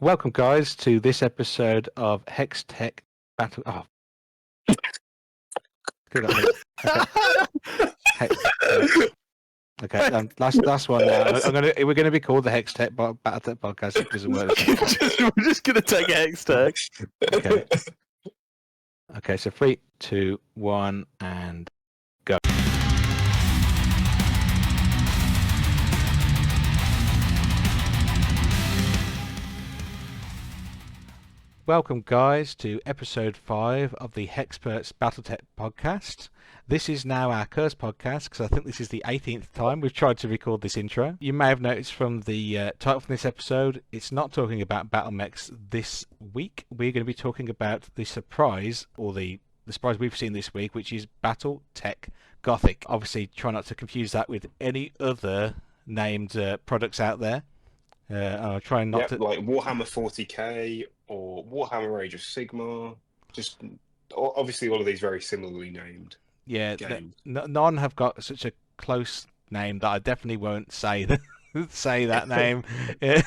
Welcome, guys, to this episode of Hextech Battle. Oh, good on me. Okay, last one now. We're gonna be called the Hextech Battletech Podcast. It doesn't work. We're just gonna take Hextech. Okay. Okay. So 3, 2, 1, and go. Welcome, guys, to episode 5 of the Hexperts Battletech podcast. This is now our curse podcast because I think this is the 18th time we've tried to record this intro. You may have noticed from the title from this episode, it's not talking about battle mechs this week. We're going to be talking about the surprise, or the surprise we've seen this week, which is Battletech Gothic. Obviously, try not to confuse that with any other named products out there. I'll try not to... like Warhammer 40k or Warhammer Age of Sigmar. Just obviously all of these very similarly named. Yeah, none have got such a close name that I definitely won't say that name in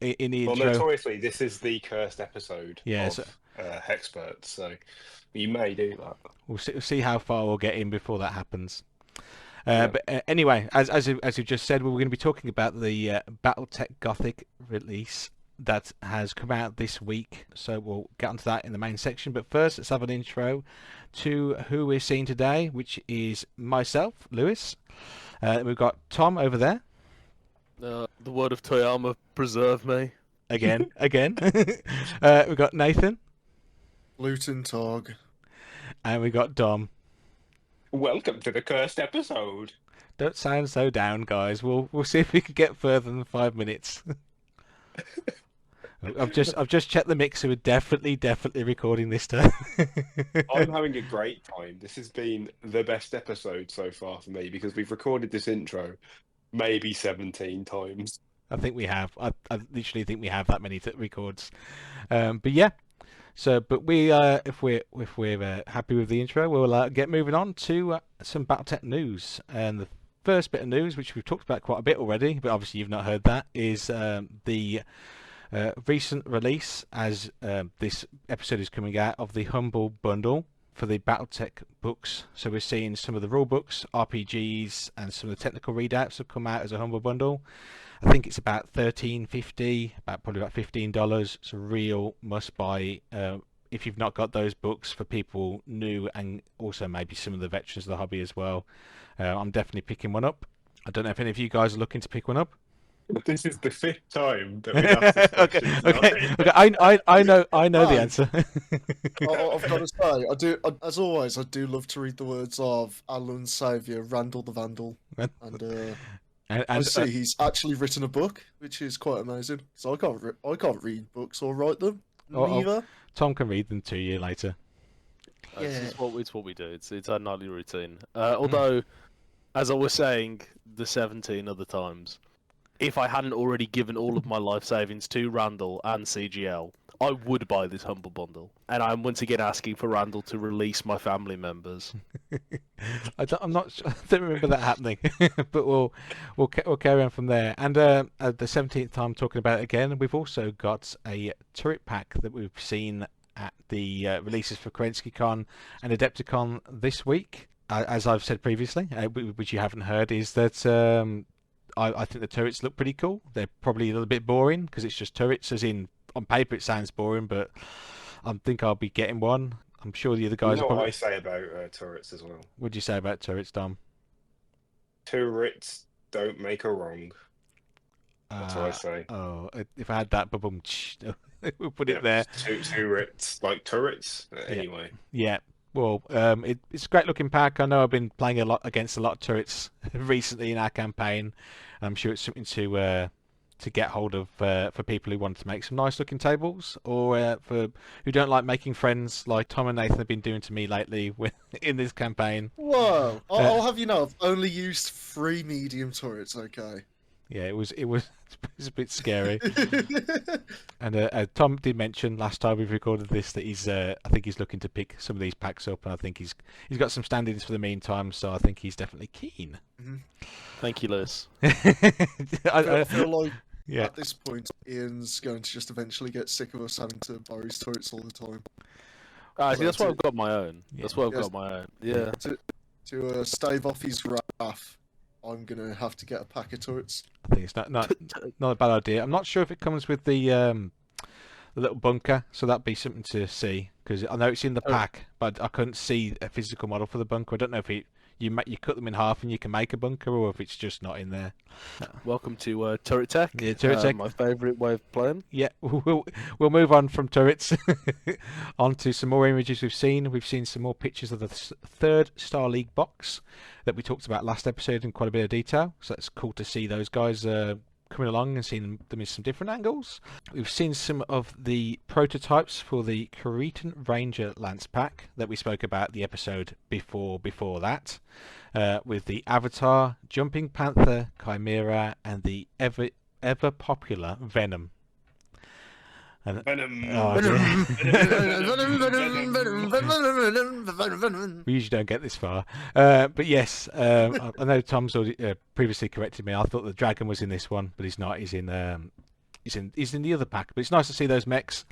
the intro. Well, notoriously, this is the cursed episode of Hexperts, so you may do that. We'll see how far we'll get in before that happens. But anyway, as you just said, we're going to be talking about the Battletech Gothic release that has come out this week. So we'll get onto that in the main section. But first, let's have an intro to who we're seeing today, which is myself, Lewis. We've got Tom over there. The word of Toyama, preserve me. Again. We've got Nathan. Luton Tog. And we've got Dom. Welcome to the cursed episode. Don't sound so down, guys. We'll see if we can get further than 5 minutes. I've just checked the mixer. We're definitely recording this time. I'm having a great time. This has been the best episode so far for me because we've recorded this intro maybe 17 times. I think we have. I literally think we have that many records. But yeah. So, but we, if we're happy with the intro, we'll get moving on to some Battletech news. And the first bit of news, which we've talked about quite a bit already, but obviously you've not heard that, is the recent release, as this episode is coming out, of the Humble Bundle for the Battletech books. So we're seeing some of the rule books, RPGs, and some of the technical readouts have come out as a Humble Bundle. I think it's about $13.50, probably about $15. It's a real must-buy if you've not got those books, for people new and also maybe some of the veterans of the hobby as well. I'm definitely picking one up. I don't know if any of you guys are looking to pick one up. This is the 5th time that we asked this question. Okay. I know the answer. I've got to say, as always, I do love to read the words of Alan's saviour, Randall the Vandal, and I see he's actually written a book, which is quite amazing. So I can't read books or write them. Neither. Tom can read them to you later. Yeah. It's what we do. It's our nightly routine. Although, as I was saying, the 17 other times, if I hadn't already given all of my life savings to Randall and CGL, I would buy this Humble Bundle. And I'm once again asking for Randall to release my family members. I'm not sure, I don't remember that happening, but we'll carry on from there. And the 17th time talking about it again, we've also got a turret pack that we've seen at the releases for KerenskyCon and Adepticon this week. As I've said previously, which you haven't heard, is that I think the turrets look pretty cool. They're probably a little bit boring because it's just turrets, as in on paper it sounds boring, but I think I'll be getting one. I'm sure the other guys. You know what I say about turrets as well. What do you say about turrets, Dom? Turrets don't make a wrong. That's what I say. Oh, if I had that, boom, we'll put it there. Turrets, like turrets. Anyway. Yeah. Well, it's a great looking pack. I know I've been playing against a lot of turrets recently in our campaign. I'm sure it's something to get hold of for people who want to make some nice looking tables, or for who don't like making friends like Tom and Nathan have been doing to me lately in this campaign. Whoa! I'll have you know, I've only used 3 medium turrets. Okay. Yeah, it was a bit scary. And Tom did mention last time we've recorded this that I think he's looking to pick some of these packs up, and I think he's got some stand-ins for the meantime, so I think he's definitely keen. Thank you, Liz. I feel like Yeah. At this point, Ian's going to just eventually get sick of us having to borrow his turrets all the time. See, that's why I've got my own. Yeah. That's why I've got my own. Yeah. To stave off his wrath, I'm gonna have to get a pack of turrets. I think it's not a bad idea. I'm not sure if it comes with the little bunker, so that'd be something to see, because I know it's in the pack, but I couldn't see a physical model for the bunker. I don't know if you cut them in half and you can make a bunker, or if it's just not in there. Welcome to Turret Tech. Yeah, Turret Tech. My favourite way of playing. Yeah, we'll move on from turrets on to some more images we've seen. We've seen some more pictures of the third Star League box that we talked about last episode in quite a bit of detail. So it's cool to see those guys coming along and seeing them in some different angles. We've seen some of the prototypes for the Cretan Ranger Lance pack that we spoke about the episode before that, with the Avatar, Jumping Panther, Chimera, and the ever popular Venom. And, Venom. We usually don't get this far, but yes, I know Tom's already, previously corrected me. I thought the dragon was in this one, but he's not. He's in the other pack. But it's nice to see those mechs,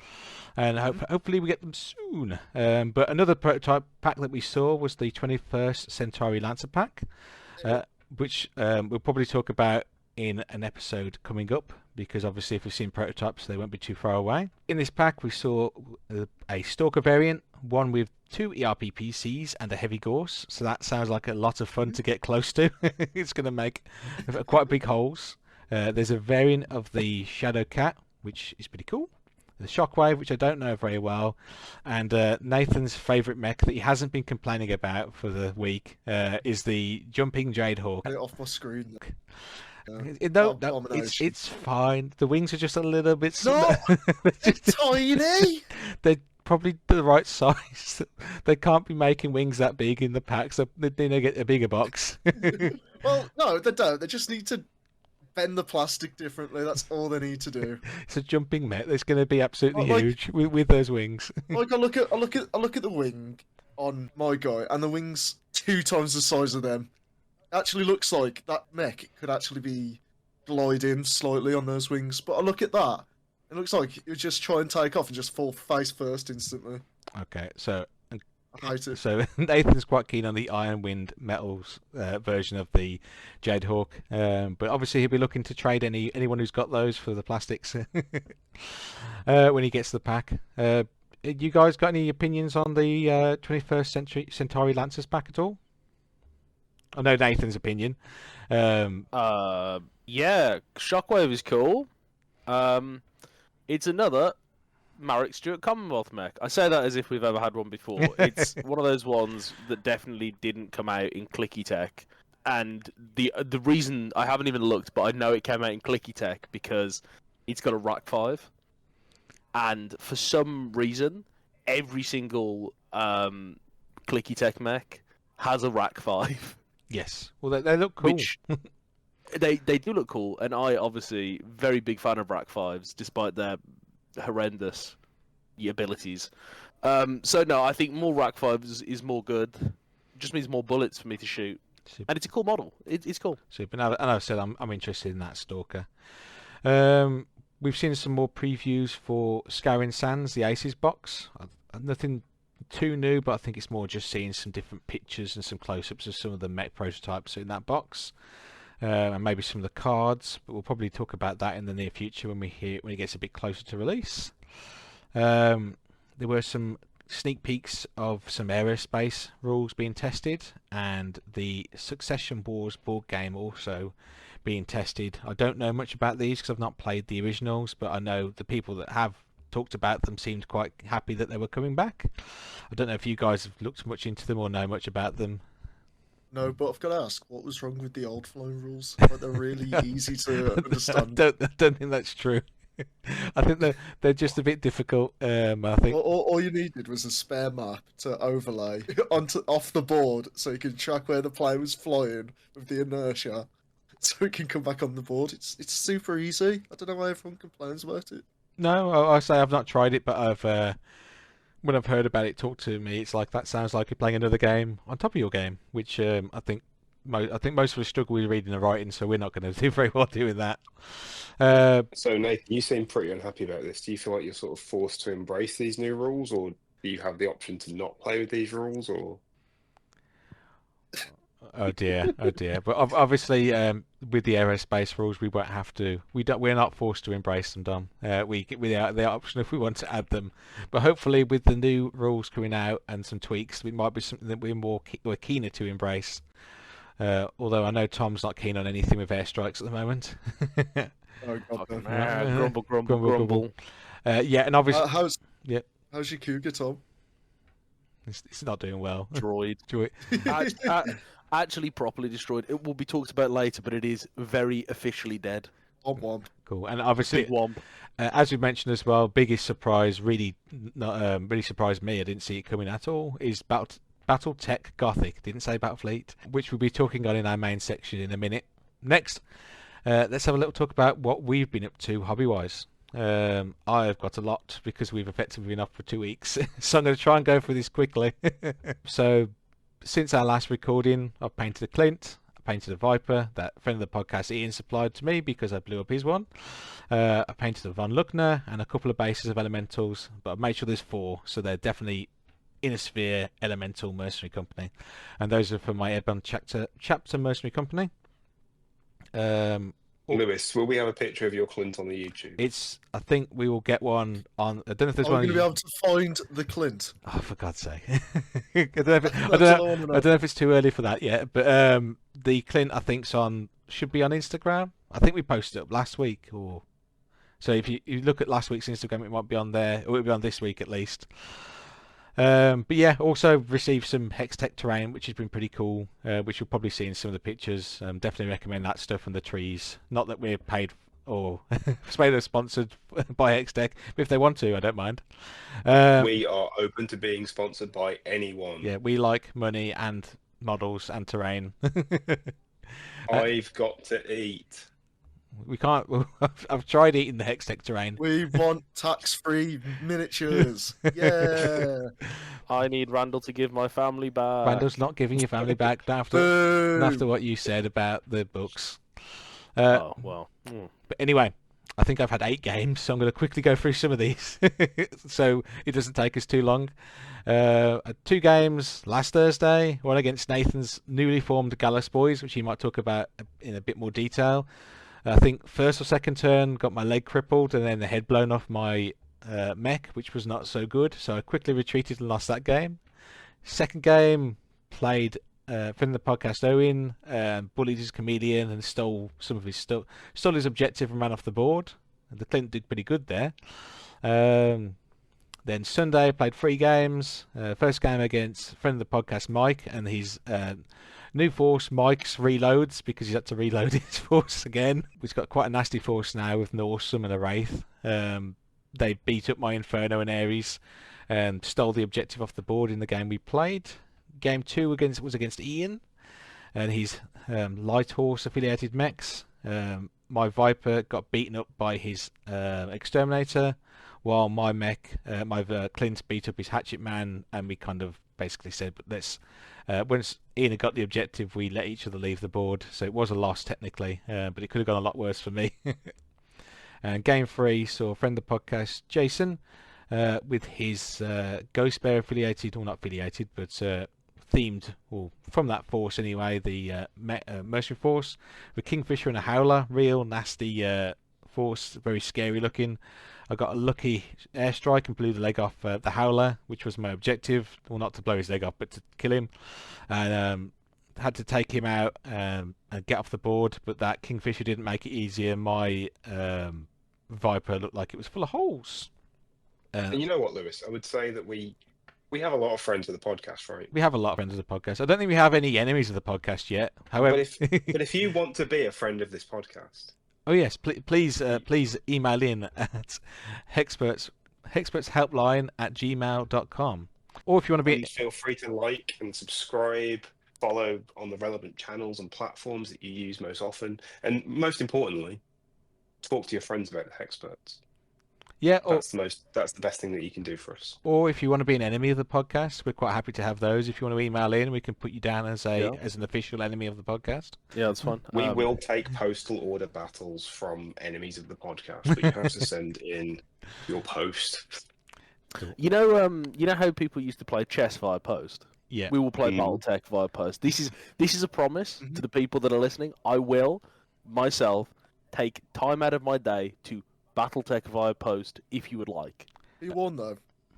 and hopefully we get them soon. But another prototype pack that we saw was the 21st Centauri Lancer pack, which we'll probably talk about in an episode coming up, because obviously if we've seen prototypes they won't be too far away. In this pack we saw a Stalker variant, one with 2 ERPPCs and a heavy gorse, so that sounds like a lot of fun to get close to. It's going to make quite big holes. There's a variant of the Shadow Cat, which is pretty cool. The Shockwave, which I don't know very well, and Nathan's favourite mech that he hasn't been complaining about for the week is the Jumping Jade Hawk. Get it off my screen. No, it's fine. The wings are just a little bit No, tiny. They're probably the right size. They can't be making wings that big in the pack, so they need to get a bigger box. Well, no, they don't. They just need to bend the plastic differently. That's all they need to do. It's a jumping mech. It's going to be absolutely huge with those wings. Like I look at the wing on my guy, and the wing's 2 times the size of them. Actually looks like that mech could actually be gliding slightly on those wings, but I look at that, it looks like it would just try and take off and just fall face first instantly. Okay, so I hate it. So Nathan's quite keen on the Iron Wind Metals version of the Jade Hawk, but obviously he'll be looking to trade anyone who's got those for the plastics when he gets the pack. You guys got any opinions on the 21st Century Centauri Lancers pack at all? I know Nathan's opinion. Yeah, Shockwave is cool. It's another Marek Stewart Commonwealth mech. I say that as if we've ever had one before. It's one of those ones that definitely didn't come out in Clicky Tech. And the reason, I haven't even looked, but I know it came out in Clicky Tech because it's got a Rack 5. And for some reason, every single Clicky Tech mech has a Rack 5. Yes. Well, they look cool. Which, they do look cool, and I obviously very big fan of Rack 5s, despite their horrendous abilities. So no, I think more Rack 5s is more good. It just means more bullets for me to shoot. Super. And it's a cool model. It's cool. Super. And I've said I'm interested in that Stalker. We've seen some more previews for Scouring Sands, the Aces box. Nothing too new, but I think it's more just seeing some different pictures and some close-ups of some of the mech prototypes in that box, and maybe some of the cards. But we'll probably talk about that in the near future when it gets a bit closer to release. There were some sneak peeks of some aerospace rules being tested, and the Succession Wars board game also being tested. I don't know much about these because I've not played the originals, but I know the people that have talked about them seemed quite happy that they were coming back. I don't know if you guys have looked much into them or know much about them. No, but I've got to ask, what was wrong with the old flow rules? Like, they're really easy to understand. I don't think that's true. I think they're just a bit difficult. I think all you needed was a spare map to overlay off the board, so you can track where the player was flying with the inertia, so it can come back on the board. It's super easy. I don't know why everyone complains about it. No, I say I've not tried it, but when I've heard about it talk to me, it's like that sounds like you're playing another game on top of your game, which I think most of us struggle with reading and writing, so we're not going to do very well doing that. So Nathan, you seem pretty unhappy about this. Do you feel like you're sort of forced to embrace these new rules, or do you have the option to not play with these rules, or? Oh dear, oh dear. But obviously, with the aerospace rules, we won't have to. We're not forced to embrace them, Dom. We have the option if we want to add them. But hopefully, with the new rules coming out and some tweaks, it might be something that we're keener to embrace. Although I know Tom's not keen on anything with airstrikes at the moment. Oh, God, no. Grumble, grumble, grumble. Yeah, and obviously, how's yeah, your cougar, Tom? it's not doing well. Droid. Actually properly destroyed. It will be talked about later, but it is very officially dead. Womp. Cool. And obviously, Big womp. as we mentioned as well, biggest surprise, really surprised me. I didn't see it coming at all. Is Battletech Gothic. Didn't say Battlefleet, which we'll be talking on in our main section in a minute. Next, let's have a little talk about what we've been up to hobby-wise. I've got a lot because we've effectively been off for 2 weeks, so I'm going to try and go through this quickly. So, since our last recording, I've painted a Clint, I painted a Viper that a friend of the podcast Ian supplied to me because I blew up his one. I painted a Von Luckner and a couple of bases of elementals, but I've made sure there's 4, so they're definitely Innisphere Elemental Mercenary Company, and those are from my Ebon chapter Mercenary Company. Lewis, will we have a picture of your Clint on the YouTube? I think we will get one on. I don't know if there's Are one. we going to be able to find the Clint? Oh, for God's sake! I don't know if it's too early for that yet. But the Clint, I think, should be on Instagram. I think we posted it up last week, or so. If you look at last week's Instagram, it might be on there, or it'll be on this week at least. But yeah, also received some Hextech terrain, which has been pretty cool, which you'll probably see in some of the pictures. Definitely recommend that stuff and the trees. Not that we're paid or sponsored by Hextech, but if they want to, I don't mind. We are open to being sponsored by anyone. Yeah, we like money and models and terrain. I've got to eat. We can't. I've tried eating the Hextech terrain. We want tax-free miniatures. Yeah. I need Randall to give my family back. Randall's not giving your family back after what you said about the books. Oh well. But anyway, I think I've had 8 games, so I'm going to quickly go through some of these, so it doesn't take us too long. 2 games last Thursday. One against Nathan's newly formed Gallus Boys, which he might talk about in a bit more detail. I think first or second turn got my leg crippled and then the head blown off my mech, which was not so good. So I quickly retreated and lost that game. Second game, played friend of the podcast Owen, bullied his chameleon and stole some of his stuff, stole his objective and ran off the board. The Clint did pretty good there. Then Sunday, played 3 games. First game against friend of the podcast Mike and his new force, Mike's reloads, because he's had to reload his force again. He's got quite a nasty force now with Norsum and a Wraith. They beat up my Inferno and Ares and stole the objective off the board in the game we played. Game 2 was against Ian and his light horse affiliated mechs. My Viper got beaten up by his Exterminator, while my mech, my Clint, beat up his Hatchet Man, and we kind of basically said, let's once Ian had got the objective, we let each other leave the board, so it was a loss technically, but it could have gone a lot worse for me. And game 3 saw a friend of the podcast, Jason, with his Ghost Bear affiliated, or not affiliated, but themed, or from that force anyway, the Mercenary Force, with Kingfisher and a Howler, real nasty force, very scary looking. I got a lucky airstrike and blew the leg off the Howler, which was my objective. Well, not to blow his leg off, but to kill him. And had to take him out and get off the board, but that Kingfisher didn't make it easier. My Viper looked like it was full of holes. And you know what, Lewis? I would say that we have a lot of friends of the podcast, right? We have a lot of friends of the podcast. I don't think we have any enemies of the podcast yet. However, but if you want to be a friend of this podcast, oh yes, please email in at hexpertshelpline@gmail.com. Or if you want to be, feel free to like and subscribe, follow on the relevant channels and platforms that you use most often, and most importantly, talk to your friends about the Hexperts. Yeah, or That's the best thing that you can do for us. or if you want to be an enemy of the podcast, we're quite happy to have those. If you want to email in, we can put you down as an official enemy of the podcast. Yeah, that's fine. We will take postal order battles from enemies of the podcast, but you have to send in your post. You know how people used to play chess via post? Yeah. We will play Battletech via post. This is a promise to the people that are listening. I will myself take time out of my day to Battletech via post if you would like. Be warned though,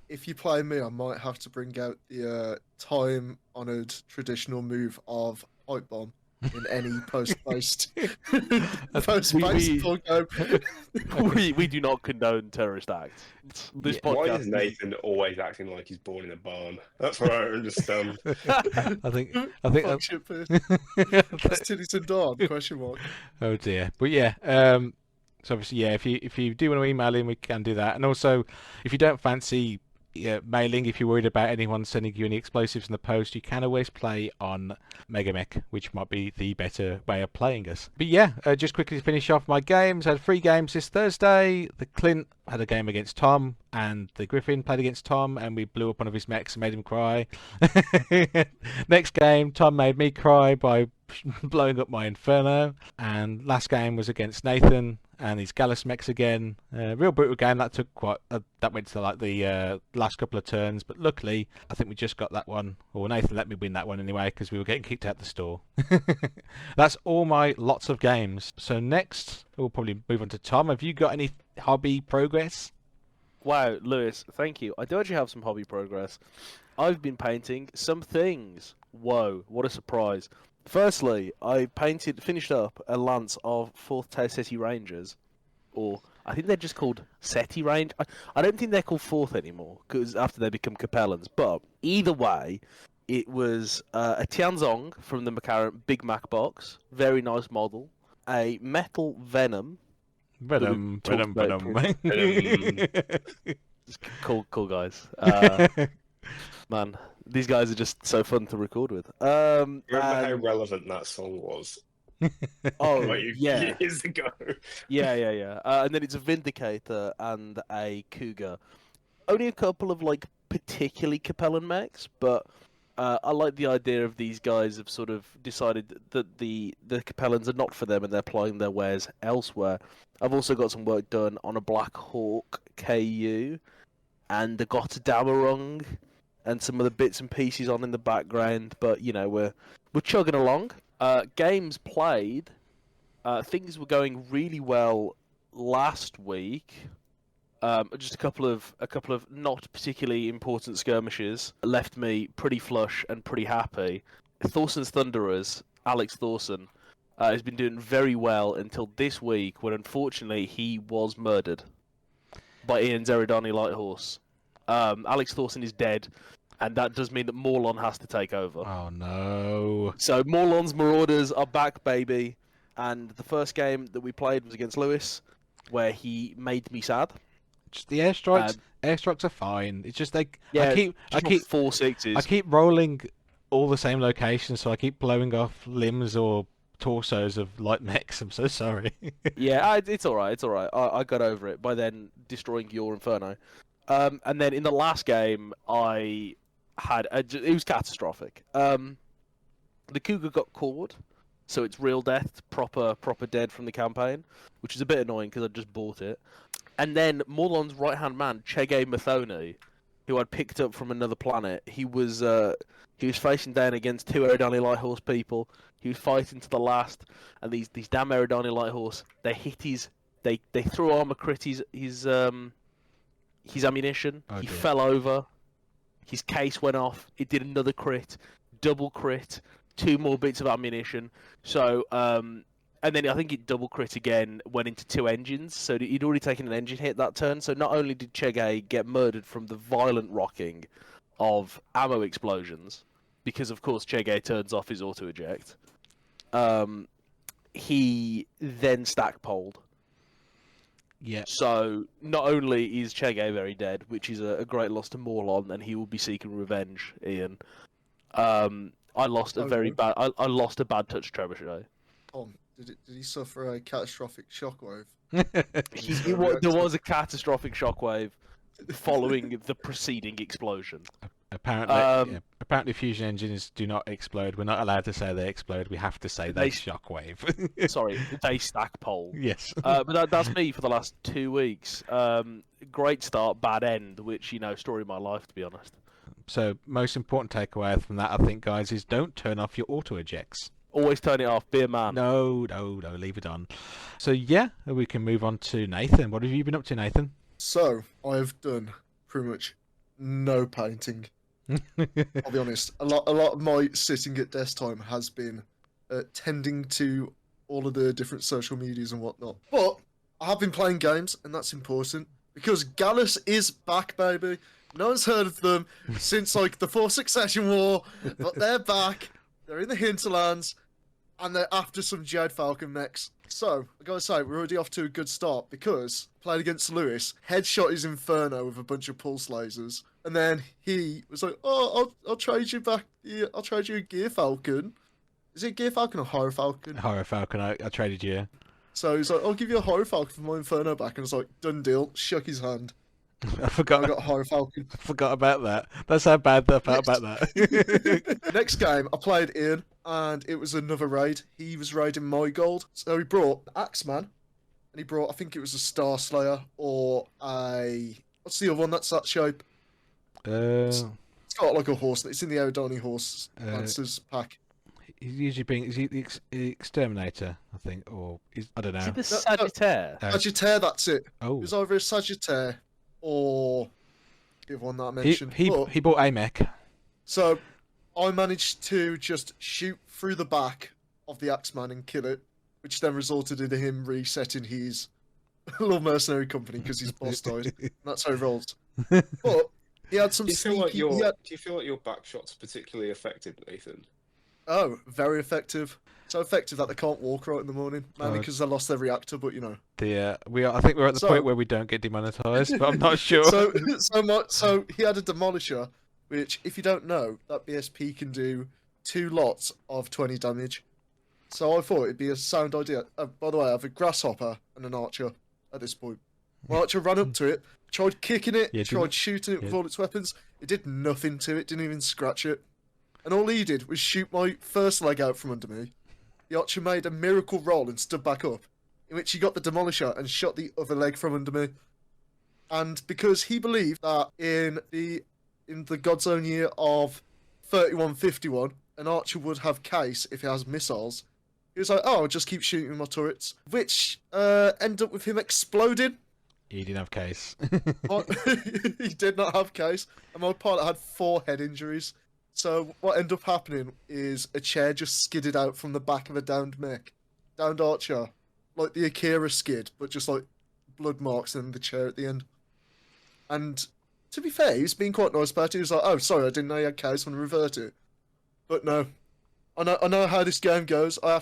if you play me, I might have to bring out the time-honoured traditional move of pipe bomb in any post-based game. We do not condone terrorist acts. This podcast. Why is Nathan always acting like he's born in a barn? That's what I don't understand. I think That's Tiddington Dawn, question mark. Oh dear. But yeah, so obviously, yeah, if you do want to email in, we can do that. And also, if you don't fancy mailing, if you're worried about anyone sending you any explosives in the post, you can always play on Megamech, which might be the better way of playing us. But yeah, just quickly to finish off my games. I had 3 games this Thursday. The Clint had a game against Tom, and the Griffin played against Tom, and we blew up one of his mechs and made him cry. Next game, Tom made me cry by blowing up my Inferno. And last game was against Nathan and his Gallus mechs again. Real brutal game. That took that went to like the last couple of turns, but luckily I think we just got that one, or Nathan let me win that one anyway, because we were getting kicked out the store. That's all my lots of games. So next we'll probably move on to Tom. Have you got any hobby progress? Wow, Lewis, thank you. I do actually have some hobby progress. I've been painting some things. Whoa, what a surprise. Firstly, I finished up a lance of 4th Tau Ceti Rangers, or I think they're just called Ceti Range. I don't think they're called 4th anymore, because after they become Capellans, but either way, it was a Tianzong from the McCarran Big Mac box, very nice model, a Metal Venom. Venom. Cool guys. Man, these guys are just so fun to record with. Remember how relevant that song was? Oh, yeah. Years ago. Yeah. And then it's a Vindicator and a Cougar. Only a couple of like particularly Capellan mechs, but I like the idea of these guys have sort of decided that the Capellans are not for them and they're applying their wares elsewhere. I've also got some work done on a Black Hawk KU and the Gottadamerung and some of the bits and pieces on in the background, but you know we're chugging along. Games played, things were going really well last week. Just a couple of not particularly important skirmishes left me pretty flush and pretty happy. Thorson's Thunderers, Alex Thorson, has been doing very well until this week, when unfortunately he was murdered by Ian's Eridani Lighthorse. Alex Thorson is dead, and that does mean that Morlon has to take over. Oh no. So Morlon's Marauders are back, baby. And the first game that we played was against Lewis, where he made me sad. Just the airstrikes. Airstrikes are fine. It's just like yeah, I keep 4/6s. I keep rolling all the same locations, so I keep blowing off limbs or torsos of light mechs. I'm so sorry. Yeah, it's all right. It's all right. I got over it by then destroying your Inferno. And then in the last game, I had it was catastrophic. The Cougar got caught, so it's real death, proper dead from the campaign, which is a bit annoying because I just bought it. And then Morlon's right-hand man, Chege Mathoni, who I'd picked up from another planet, he was facing down against 2 Eridani Lighthorse people. He was fighting to the last, and these damn Eridani Lighthorse, they hit they threw armor crit his ammunition. Oh, he dear. fell over. His case went off. It did another crit, double crit, 2 more bits of ammunition. So, and then I think it double crit again, went into 2 engines. So he'd already taken an engine hit that turn. So not only did Chege get murdered from the violent rocking of ammo explosions, because of course Chege turns off his auto eject, he then stack-poled. Yeah. So not only is Chege very dead, which is a great loss to Morlon, and he will be seeking revenge, Ian. I lost a I lost a bad touch trebuchet. Did he suffer a catastrophic shockwave? There was a catastrophic shockwave following the preceding explosion. Apparently fusion engines do not explode. We're not allowed to say they explode. We have to say they shockwave. Sorry, they stack pole. Yes. But that's me for the last 2 weeks. Great start, bad end, which, story of my life, to be honest. So, most important takeaway from that, I think, guys, is don't turn off your auto ejects. Always turn it off. Be a man. No, leave it on. So, yeah, we can move on to Nathan. What have you been up to, Nathan? So, I've done pretty much no painting. I'll be honest. A lot of my sitting at desk time has been tending to all of the different social medias and whatnot. But I have been playing games, and that's important because Gallus is back, baby. No one's heard of them since like the Fourth Succession War, but they're back. They're in the hinterlands, and they're after some Jade Falcon mechs. So I gotta say, we're already off to a good start because played against Lewis, headshot his Inferno with a bunch of pulse lasers, and then he was like, "Oh, I'll trade you back. I'll trade you a Gear Falcon. Is it Gear Falcon or Horror Falcon? Horror Falcon. I traded you." So he's like, "I'll give you a Horror Falcon for my Inferno back," and I was like, "Done deal." Shook his hand. I forgot. I got a Horror Falcon. I forgot about that. That's how bad I felt about that. Next game, I played Ian, and it was another raid. He was raiding my gold, so he brought Axeman, and he brought, I think it was a Star Slayer or a what's the other one that's that shape? It's got like a horse. It's in the Aerodani horse Lancers pack. He's usually being the exterminator, I think, or I don't know. Is it the Sagittaire? Sagittaire, that's it. Oh, It was either a Sagittaire or the other one that I mentioned. He bought a mech. So I managed to just shoot through the back of the Axeman and kill it, which then resulted in him resetting his little mercenary company because his boss died. That's how he rolls. But he had some Do you feel like sneaky... your back shots particularly effective, Nathan? Oh, very effective. So effective that they can't walk right in the morning, mainly because they lost their reactor. But I think we're at the point where we don't get demonetized, but I'm not sure. So he had a demolisher, which, if you don't know, that BSP can do 2 lots of 20 damage. So I thought it'd be a sound idea. By the way, I have a grasshopper and an archer at this point. My archer ran up to it, tried kicking it, tried shooting it with all its weapons. It did nothing to it, didn't even scratch it. And all he did was shoot my first leg out from under me. The archer made a miracle roll and stood back up, in which he got the demolisher and shot the other leg from under me. And because he believed that in the Godzone year of 3151, an archer would have case if he has missiles, he was like, "Oh, I'll just keep shooting my turrets," which ended up with him exploding. He didn't have case. He did not have case, and my pilot had 4 head injuries. So what ended up happening is a chair just skidded out from the back of a downed archer, like the Akira skid, but just like blood marks and the chair at the end. And to be fair, he was being quite nice about it. He was like, "Oh, sorry, I didn't know you had case, I'm going to revert it." But no, I know how this game goes. I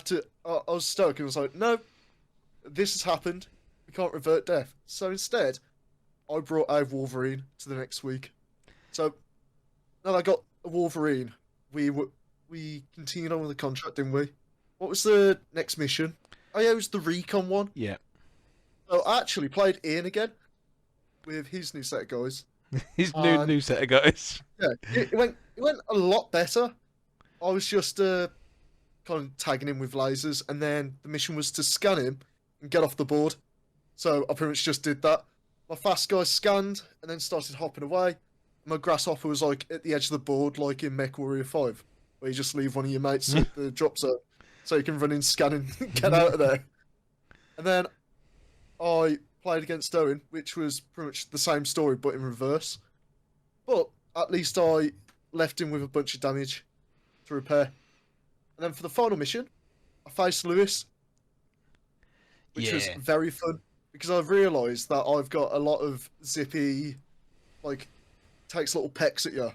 was stuck, and I was like, "No, this has happened. We can't revert death." So instead, I brought a Wolverine to the next week. So now I got a Wolverine. We continued on with the contract, didn't we? What was the next mission? Oh yeah, it was the recon one. Yeah. So I actually played Ian again with his new set of guys. His new set of guys. Yeah, it went a lot better. I was just kind of tagging him with lasers, and then the mission was to scan him and get off the board. So I pretty much just did that. My fast guy scanned and then started hopping away. My grasshopper was like at the edge of the board, like in Mech Warrior 5, where you just leave one of your mates at the drop zone so you can run in, scan, and get out of there. And then I played against Owen, which was pretty much the same story but in reverse. But at least I left him with a bunch of damage to repair. And then for the final mission, I faced Lewis, which was very fun because I've realised that I've got a lot of zippy, like, takes little pecks at you.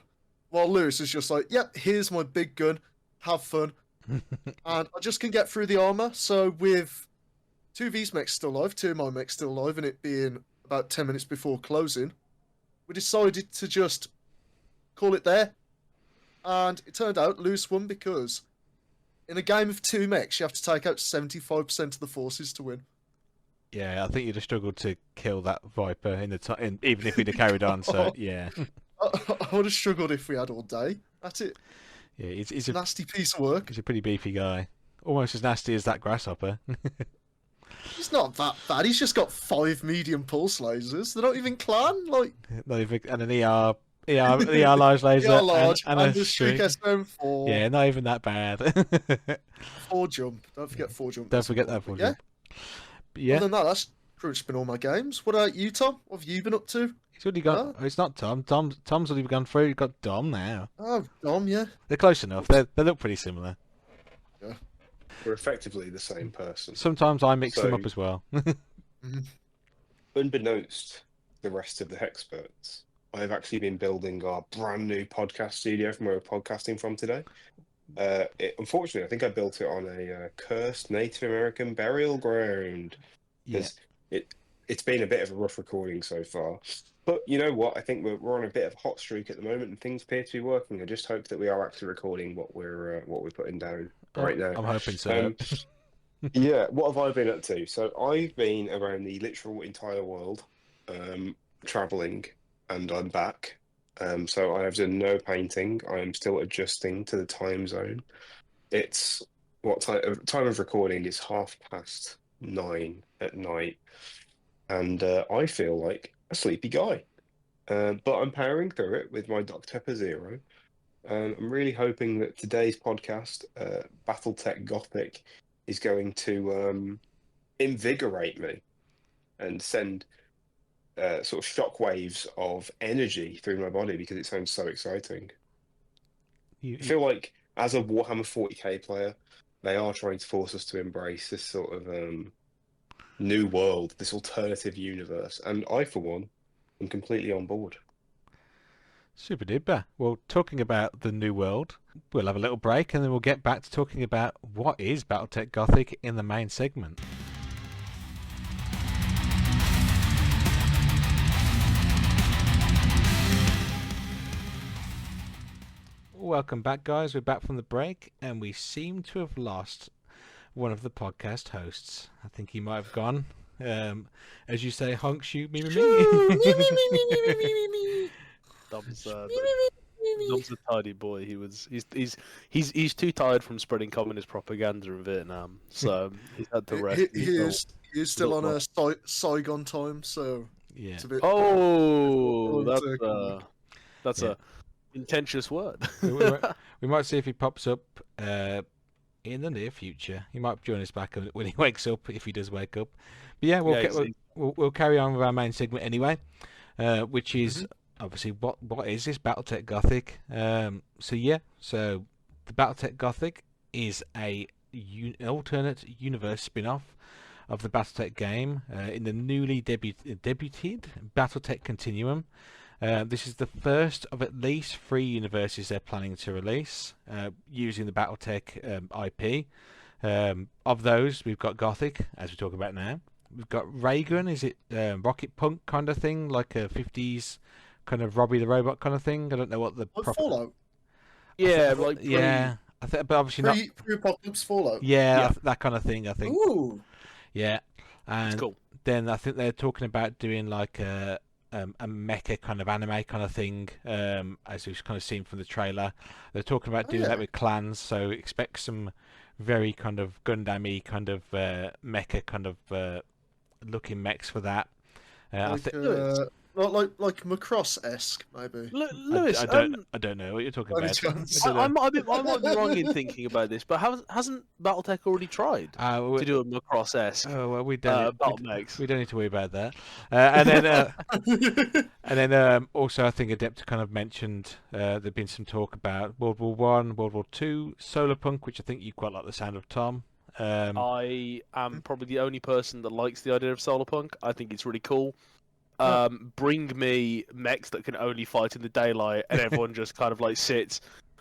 While Lewis is just like, "Yep, here's my big gun, have fun." And I just can get through the armour. So with 2 of these mechs still alive, 2 of my mechs still alive, and it being about 10 minutes before closing, we decided to just call it there. And it turned out Lewis won because in a game of 2 mechs, you have to take out 75% of the forces to win. Yeah, I think you'd have struggled to kill that Viper in the time, even if we'd have carried on. So yeah, I would have struggled if we had all day. That's it. Yeah, he's a nasty piece of work. He's a pretty beefy guy, almost as nasty as that grasshopper. He's not that bad. He's just got 5 medium pulse lasers. They're not even clan. Like, not even, and an ER large laser, ER large, and a Shriek SM4. Yeah, not even that bad. 4 jump. Don't forget 4 jump. Don't forget that 4 jump. But yeah. Other than that, that's pretty much been all my games. What about you, Tom? What have you been up to? He's already got. Oh, it's not Tom. Tom's already gone through. You've got Dom now. Oh, Dom, yeah. They're close enough. They look pretty similar. Yeah. We're effectively the same person. Sometimes I mix them up as well. Unbeknownst to the rest of the Hexperts, I've actually been building our brand new podcast studio from where we're podcasting from today. Unfortunately, I think I built it on a cursed Native American burial ground. Yeah. It's been a bit of a rough recording so far. But you know what? I think we're on a bit of a hot streak at the moment, and things appear to be working. I just hope that we are actually recording what we're putting down right now. I'm hoping so. Yeah, what have I been up to? So I've been around the literal entire world, traveling, and I'm back. So I have done no painting. I am still adjusting to the time zone. It's time of recording is 9:30 at night, and I feel like a sleepy guy. But I'm powering through it with my Dr. Pepper Zero. I'm really hoping that today's podcast, Battletech Gothic, is going to invigorate me and send sort of shockwaves of energy through my body because it sounds so exciting. I feel like as a Warhammer 40k player, they are trying to force us to embrace this sort of new world, this alternative universe, and I, for one, am completely on board. Super duper. Well, talking about the new world, we'll have a little break and then we'll get back to talking about what is Battletech Gothic in the main segment. Welcome back, guys. We're back from the break and we seem to have lost one of the podcast hosts. I think he might have gone. As you say, honk, shoot, me, me, me. Dom's a tidy boy. He's too tired from spreading communist propaganda in Vietnam, so he's had to rest. He is still on a Saigon time, so yeah. It's a bit. Oh, that's a contentious word. we might see if he pops up in the near future. He might join us back when he wakes up, if he does wake up. But yeah, we'll carry on with our main segment anyway, which is obviously what is this Battletech Gothic? So the Battletech Gothic is an alternate universe spin-off of the Battletech game in the newly debuted Battletech Continuum. This is the first of at least 3 universes they're planning to release using the Battletech IP. Of those, we've got Gothic, as we're talking about now. We've got Reagan, is it rocket punk kind of thing, like a 50s kind of Robbie the Robot kind of thing? I don't know what the proper... Fallout? Yeah, I think, but obviously not... Pre-apocalypse Fallout? Yeah, that kind of thing, I think. Ooh! Yeah, and that's cool. Then I think they're talking about doing like a mecha kind of anime kind of thing, as we've kind of seen from the trailer. They're talking about doing that with clans, so expect some very kind of Gundam-y kind of mecha kind of looking mechs for that. Like Macross-esque, maybe. Lewis, I don't know what you're talking about. I might be wrong in thinking about this, but hasn't Battletech already tried to do a Macross-esque? Oh well, we don't need to worry about that. And then also I think Adept kind of mentioned there'd been some talk about World War One, World War Two, Solar Punk, which I think you quite like the sound of, Tom. I am probably the only person that likes the idea of Solar Punk. I think it's really cool. Bring me mechs that can only fight in the daylight and everyone just kind of like sits.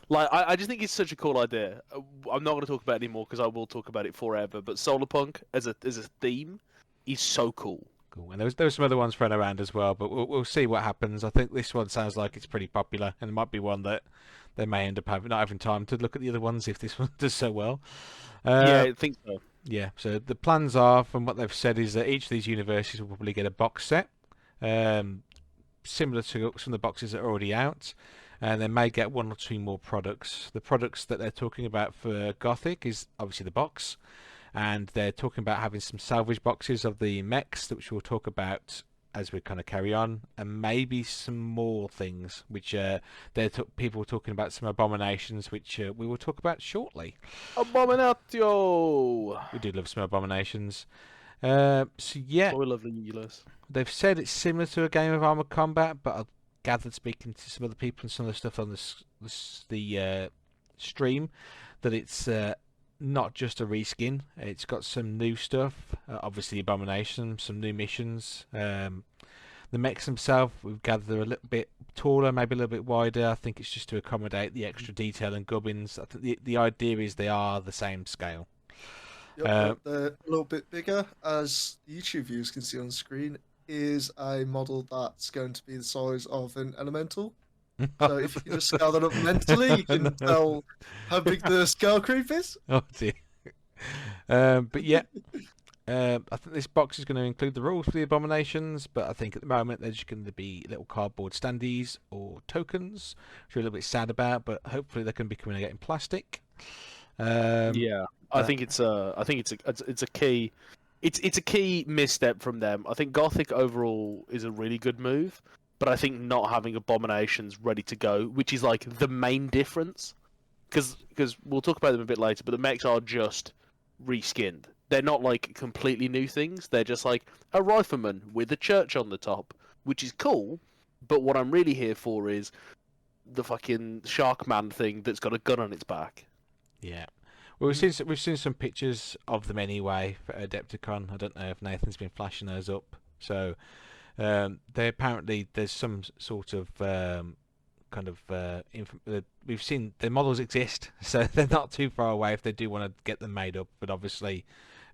Like I just think it's such a cool idea. I'm not going to talk about it anymore because I will talk about it forever. But Solar Punk as a theme is so cool. Cool. And there was some other ones thrown around as well, but we'll see what happens. I think this one sounds like it's pretty popular, and it might be one that they may end up not having time to look at the other ones if this one does so well. Yeah, I think so. Yeah, so the plans are, from what they've said, is that each of these universes will probably get a box set, similar to some of the boxes that are already out, and they may get 1 or 2 more products. The products that they're talking about for Gothic is obviously the box, and they're talking about having some salvage boxes of the mechs, which we'll talk about as we kind of carry on, and maybe some more things, which people talking about some abominations, which we will talk about shortly. Abominatio! We do love some abominations. So yeah, we love the Euless. They've said it's similar to a game of Armored Combat, but I've gathered speaking to some other people and some of the stuff on the stream that it's not just a reskin. It's got some new stuff, obviously Abomination, some new missions. The mechs themselves, we've gathered, they're a little bit taller, maybe a little bit wider. I think it's just to accommodate the extra detail and gubbins. I think the idea is they are the same scale. Yep, they're a little bit bigger, as YouTube viewers can see on screen. Is a model that's going to be the size of an elemental. So if you can just scale that up mentally, you can tell how big the scale creep is. Oh dear. But yeah, I think this box is going to include the rules for the abominations, but I think at the moment they're just going to be little cardboard standees or tokens, which we're a little bit sad about, but hopefully they can be coming out in plastic. Yeah, I think it's a key. It's a key misstep from them. I think Gothic overall is a really good move, but I think not having abominations ready to go, which is like the main difference, because we'll talk about them a bit later, but the mechs are just reskinned. They're not like completely new things. They're just like a rifleman with a church on the top, which is cool. But what I'm really here for is the fucking shark man thing that's got a gun on its back. Yeah. Well, we've seen some pictures of them anyway for Adepticon. I don't know if Nathan's been flashing those up. So they apparently there's some sort of we've seen the models exist, so they're not too far away if they do want to get them made up. But obviously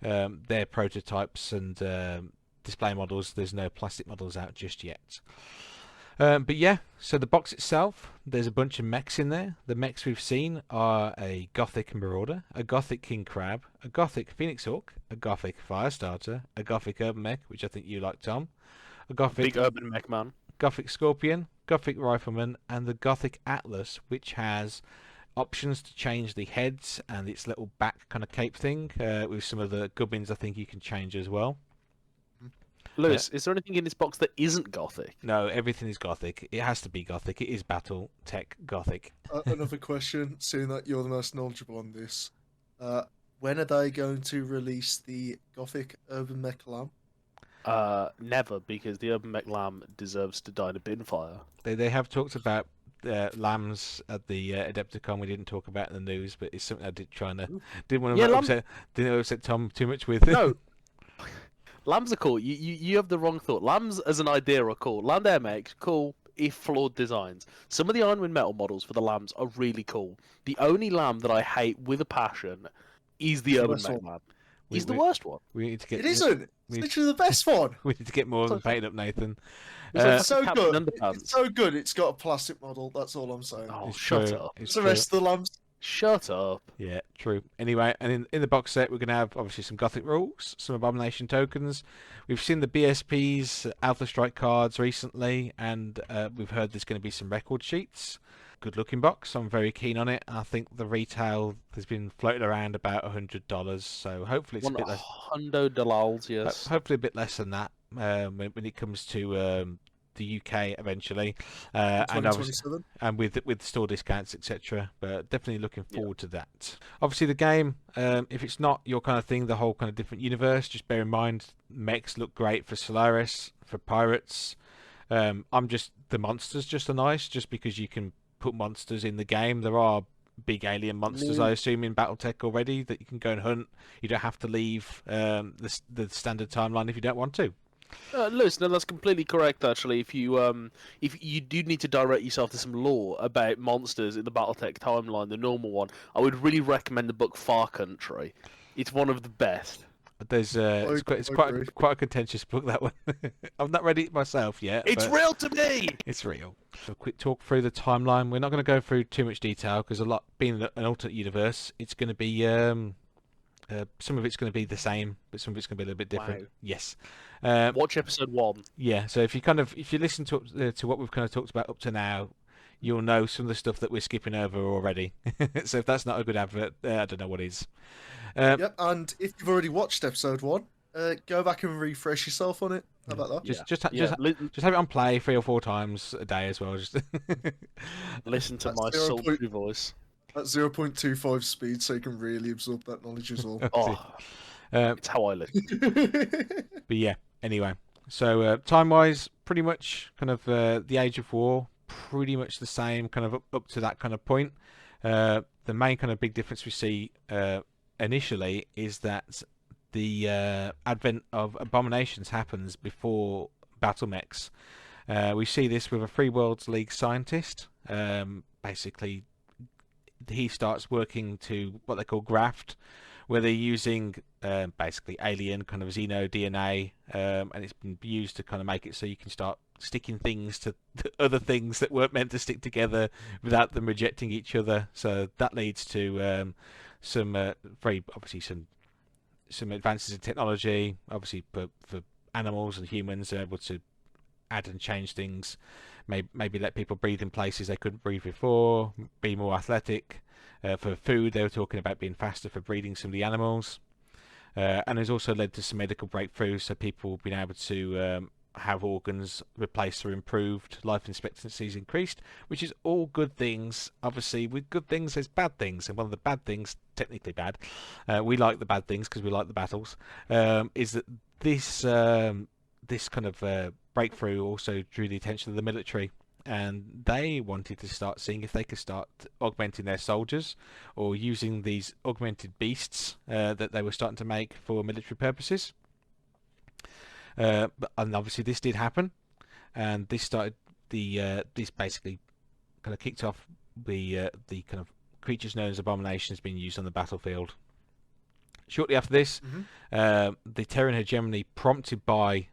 they're prototypes and display models. There's no plastic models out just yet. But yeah, so the box itself, there's a bunch of mechs in there. The mechs we've seen are a Gothic Marauder, a Gothic King Crab, a Gothic Phoenix Hawk, a Gothic Firestarter, a Gothic Urban Mech, which I think you like, Tom, a Gothic Big Urban Mech man, Gothic Scorpion, Gothic Rifleman, and the Gothic Atlas, which has options to change the heads and its little back kind of cape thing. With some of the gubbins, I think you can change as well. Lewis, is there anything in this box that isn't Gothic? No, everything is Gothic. It has to be Gothic. It is Battletech Gothic. Another question, seeing that you're the most knowledgeable on this. When are they going to release the Gothic Urban Mech Lamb? Never, because the Urban Mech Lamb deserves to die in a bin fire. They have talked about lambs at the Adepticon. We didn't talk about in the news, but it's something I didn't want to upset Tom too much with. No. Lambs are cool. You have the wrong thought. Lambs as an idea are cool. Land air mechs, cool, if flawed designs. Some of the Ironwind metal models for the lambs are really cool. The only lamb that I hate with a passion is the Urban Mech Lamb. He's the worst one. We need to get. It isn't. It's literally the best one. We need to get more of them painted up, Nathan. It's so good. It's so good. It's got a plastic model. That's all I'm saying. Oh, shut up. It's the rest of the lambs. Shut up. Yeah, true. Anyway, and in the box set, we're going to have obviously some Gothic rules, some Abomination tokens. We've seen the BSP's Alpha Strike cards recently, and we've heard there's going to be some record sheets. Good looking box. I'm very keen on it. I think the retail has been floated around about $100, so hopefully it's a bit less. $100, yes. Hopefully a bit less than that when it comes to the UK eventually, and with store discounts, etc. But definitely looking forward to that. Obviously, the game, if it's not your kind of thing, the whole kind of different universe, just bear in mind mechs look great for Solaris, for pirates. The monsters just are nice, just because you can put monsters in the game. There are big alien monsters, I assume, in Battletech already that you can go and hunt. You don't have to leave the standard timeline if you don't want to. Lewis, no, that's completely correct. Actually, if you do need to direct yourself to some lore about monsters in the BattleTech timeline, the normal one, I would really recommend the book Far Country. It's one of the best. There's it's quite a contentious book, that one. I've not read it myself yet. It's real to me. It's real. So a quick talk through the timeline. We're not going to go through too much detail because being an alternate universe, it's going to be some of it's going to be the same, but some of it's going to be a little bit different. Wow. Yes. Watch episode 1. Yeah. So if you listen to what we've kind of talked about up to now, you'll know some of the stuff that we're skipping over already. So if that's not a good advert, I don't know what is. Yep. And if you've already watched episode 1, go back and refresh yourself on it. How about that? Just have it on play 3 or 4 times a day as well. Just listen to my sultry voice. At 0.25 speed, so you can really absorb that knowledge as well. It's how I live. But yeah, anyway. So time-wise, pretty much kind of the Age of War, pretty much the same, kind of up to that kind of point. The main kind of big difference we see initially is that the advent of abominations happens before battle mechs. We see this with a Free Worlds League scientist. Basically, he starts working to what they call graft, where they're using basically alien kind of xeno DNA, and it's been used to kind of make it so you can start sticking things to other things that weren't meant to stick together without them rejecting each other. So that leads to some advances in technology, obviously for animals and humans. They're able to add and change things, maybe let people breathe in places they couldn't breathe before, be more athletic. For food, they were talking about being faster for breeding some of the animals. And it's also led to some medical breakthroughs, so people have been able to have organs replaced or improved, life expectancies increased, which is all good things. Obviously, with good things, there's bad things, and one of the bad things, technically bad, we like the bad things because we like the battles, is that this kind of breakthrough also drew the attention of the military, and they wanted to start seeing if they could start augmenting their soldiers or using these augmented beasts that they were starting to make for military purposes. And obviously this did happen, and this started this basically kind of kicked off the kind of creatures known as abominations being used on the battlefield. Shortly after this, the Terran hegemony, prompted by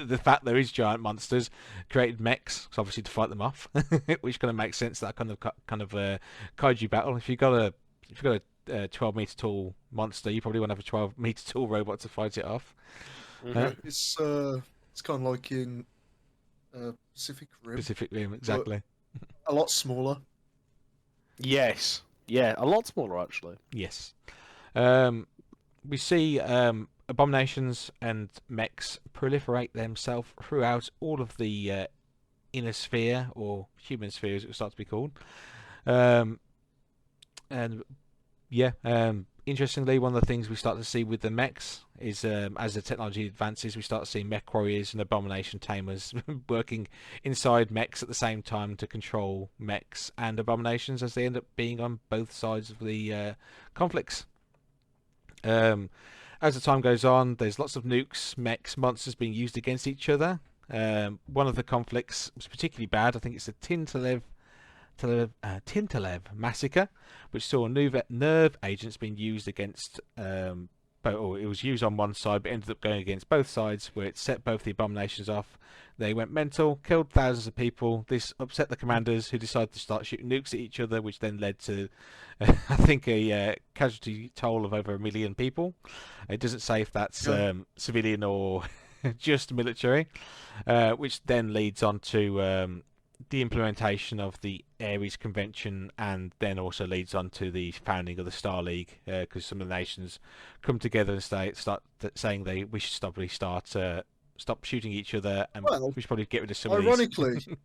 the fact there is giant monsters, created mechs, so obviously to fight them off, which kind of makes sense. That kind of kaiju battle. If you've got a 12-meter tall monster, you probably want to have a 12-meter tall robot to fight it off. It's kind of like in Pacific Rim. Pacific Rim, exactly. A lot smaller. Yes. Yeah, a lot smaller actually. Yes. We see abominations and mechs proliferate themselves throughout all of the inner sphere, or human sphere as it will start to be called. Interestingly, one of the things we start to see with the mechs is as the technology advances, we start to see mech warriors and abomination tamers working inside mechs at the same time to control mechs and abominations, as they end up being on both sides of the conflicts. As the time goes on, there's lots of nukes, mechs, monsters being used against each other. One of the conflicts was particularly bad. I think it's the Tintolev massacre, which saw nerve agents being used against, it was used on one side, but ended up going against both sides, where it set both the abominations off. They went mental, killed thousands of people. This upset the commanders, who decided to start shooting nukes at each other, which then led to, I think, a casualty toll of over 1 million people. It doesn't say if that's civilian or just military, which then leads on to the implementation of the Ares Convention, and then also leads on to the founding of the Star League, because some of the nations come together and start saying we should stop shooting each other, and we should probably get rid of some of these. Ironically,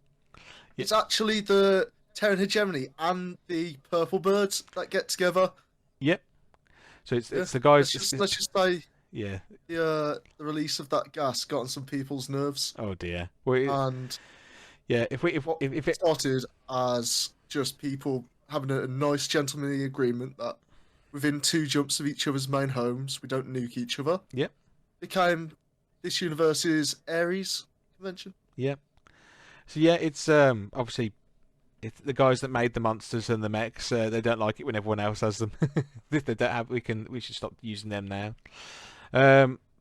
it's actually the Terran hegemony and the Purple Birds that get together. Yep. So it's the guys. Let's just say, yeah, the release of that gas got on some people's nerves. Oh dear. Well, yeah, if it started as just people having a nice gentlemanly agreement that within 2 jumps of each other's main homes, we don't nuke each other. Yep. Became this universe's Ares Convention. Yep. So yeah, it's obviously it's the guys that made the monsters and the mechs. They don't like it when everyone else has them. If they don't have, we should stop using them now.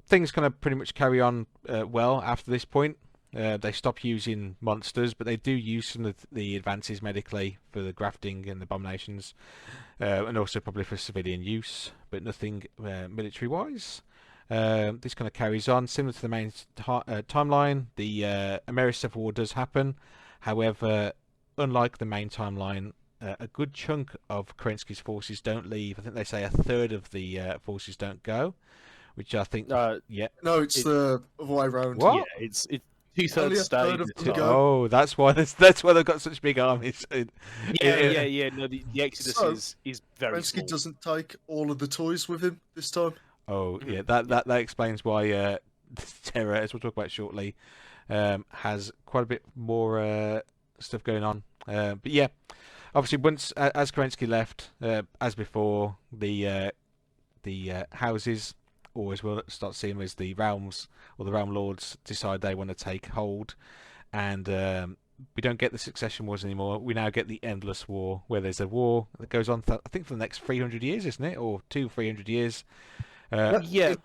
Things kind of pretty much carry on well after this point. They stop using monsters, but they do use some of the advances medically for the grafting and abominations, and also probably for civilian use, but nothing military-wise. This kind of carries on, similar to the main timeline. The Ameris Civil War does happen. However, unlike the main timeline, a good chunk of Kerensky's forces don't leave. I think they say a third of the forces don't go, which I think... yeah. No, it's the other way around. What? Yeah, it's 2/3 stay. Oh, that's why they've got such big armies. Yeah. No, the Exodus is very Kerensky small. doesn't take all of the toys with him this time. Oh, yeah, that explains why Terror, as we'll talk about shortly, has quite a bit more stuff going on. But yeah, obviously, once as Kerensky left, as before, the houses, or as we'll start seeing as the realms or the realm lords decide they want to take hold, and we don't get the succession wars anymore. We now get the endless war, where there's a war that goes on, I think, for the next 300 years, isn't it, or 300 years? Yeah,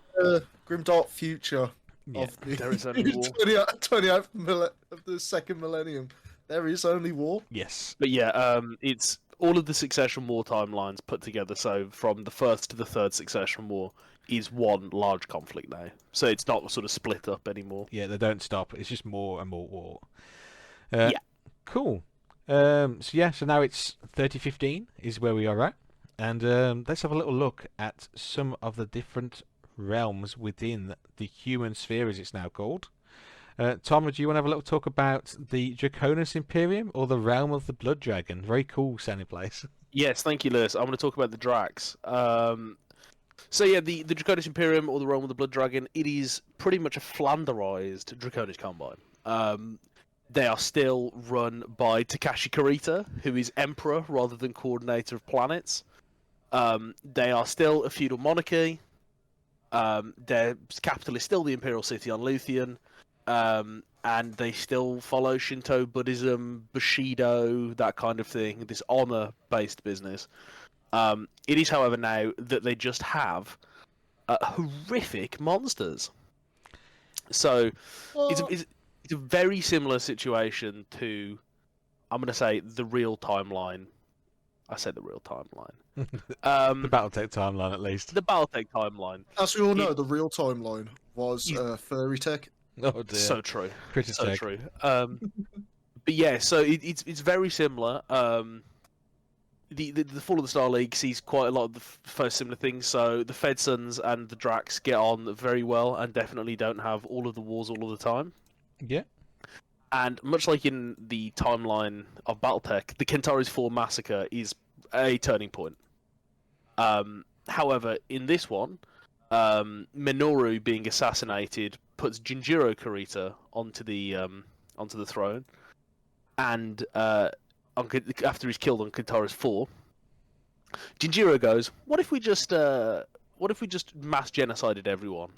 Grimdark future of the there is only war. 28th of the second millennium. There is only war. Yes, but yeah, it's all of the succession war timelines put together. So from the first to the third succession war is one large conflict now. So it's not sort of split up anymore. Yeah, they don't stop. It's just more and more war. Yeah. Cool. So now it's 3015 is where we are at. And let's have a little look at some of the different realms within the human sphere, as it's now called. Tom, do you want to have a little talk about the Draconis Imperium, or the Realm of the Blood Dragon? Very cool sounding place. Yes, thank you, Lewis. I'm going to talk about the Dracs. So yeah, the Draconis Imperium, or the Realm of the Blood Dragon, it is pretty much a Flanderized Draconis Combine. They are still run by Takashi Kurita, who is Emperor rather than Coordinator of Planets. They are still a feudal monarchy. Their capital is still the Imperial City on Luthien. And they still follow Shinto, Buddhism, Bushido, that kind of thing, this honor-based business. It is, however, now that they just have horrific monsters. So it's a very similar situation to, I'm going to say, the real timeline. I said the real timeline. The Battletech timeline, at least. The Battletech timeline. As we all know, the real timeline was Furry Tech. Oh dear. So true. Critter So Tech. true. But yeah, so it's very similar. The Fall of the Star League sees quite a lot of the first similar things. So the Fedsons and the Dracs get on very well, and definitely don't have all of the wars all of the time. Yeah. And much like in the timeline of Battletech, the Kentauri's 4 massacre is a turning point. However, in this one, Minoru being assassinated puts Jinjiro Kurita onto the throne, and after he's killed on Kentauri's 4, Jinjiro goes, "What if we just mass genocided everyone,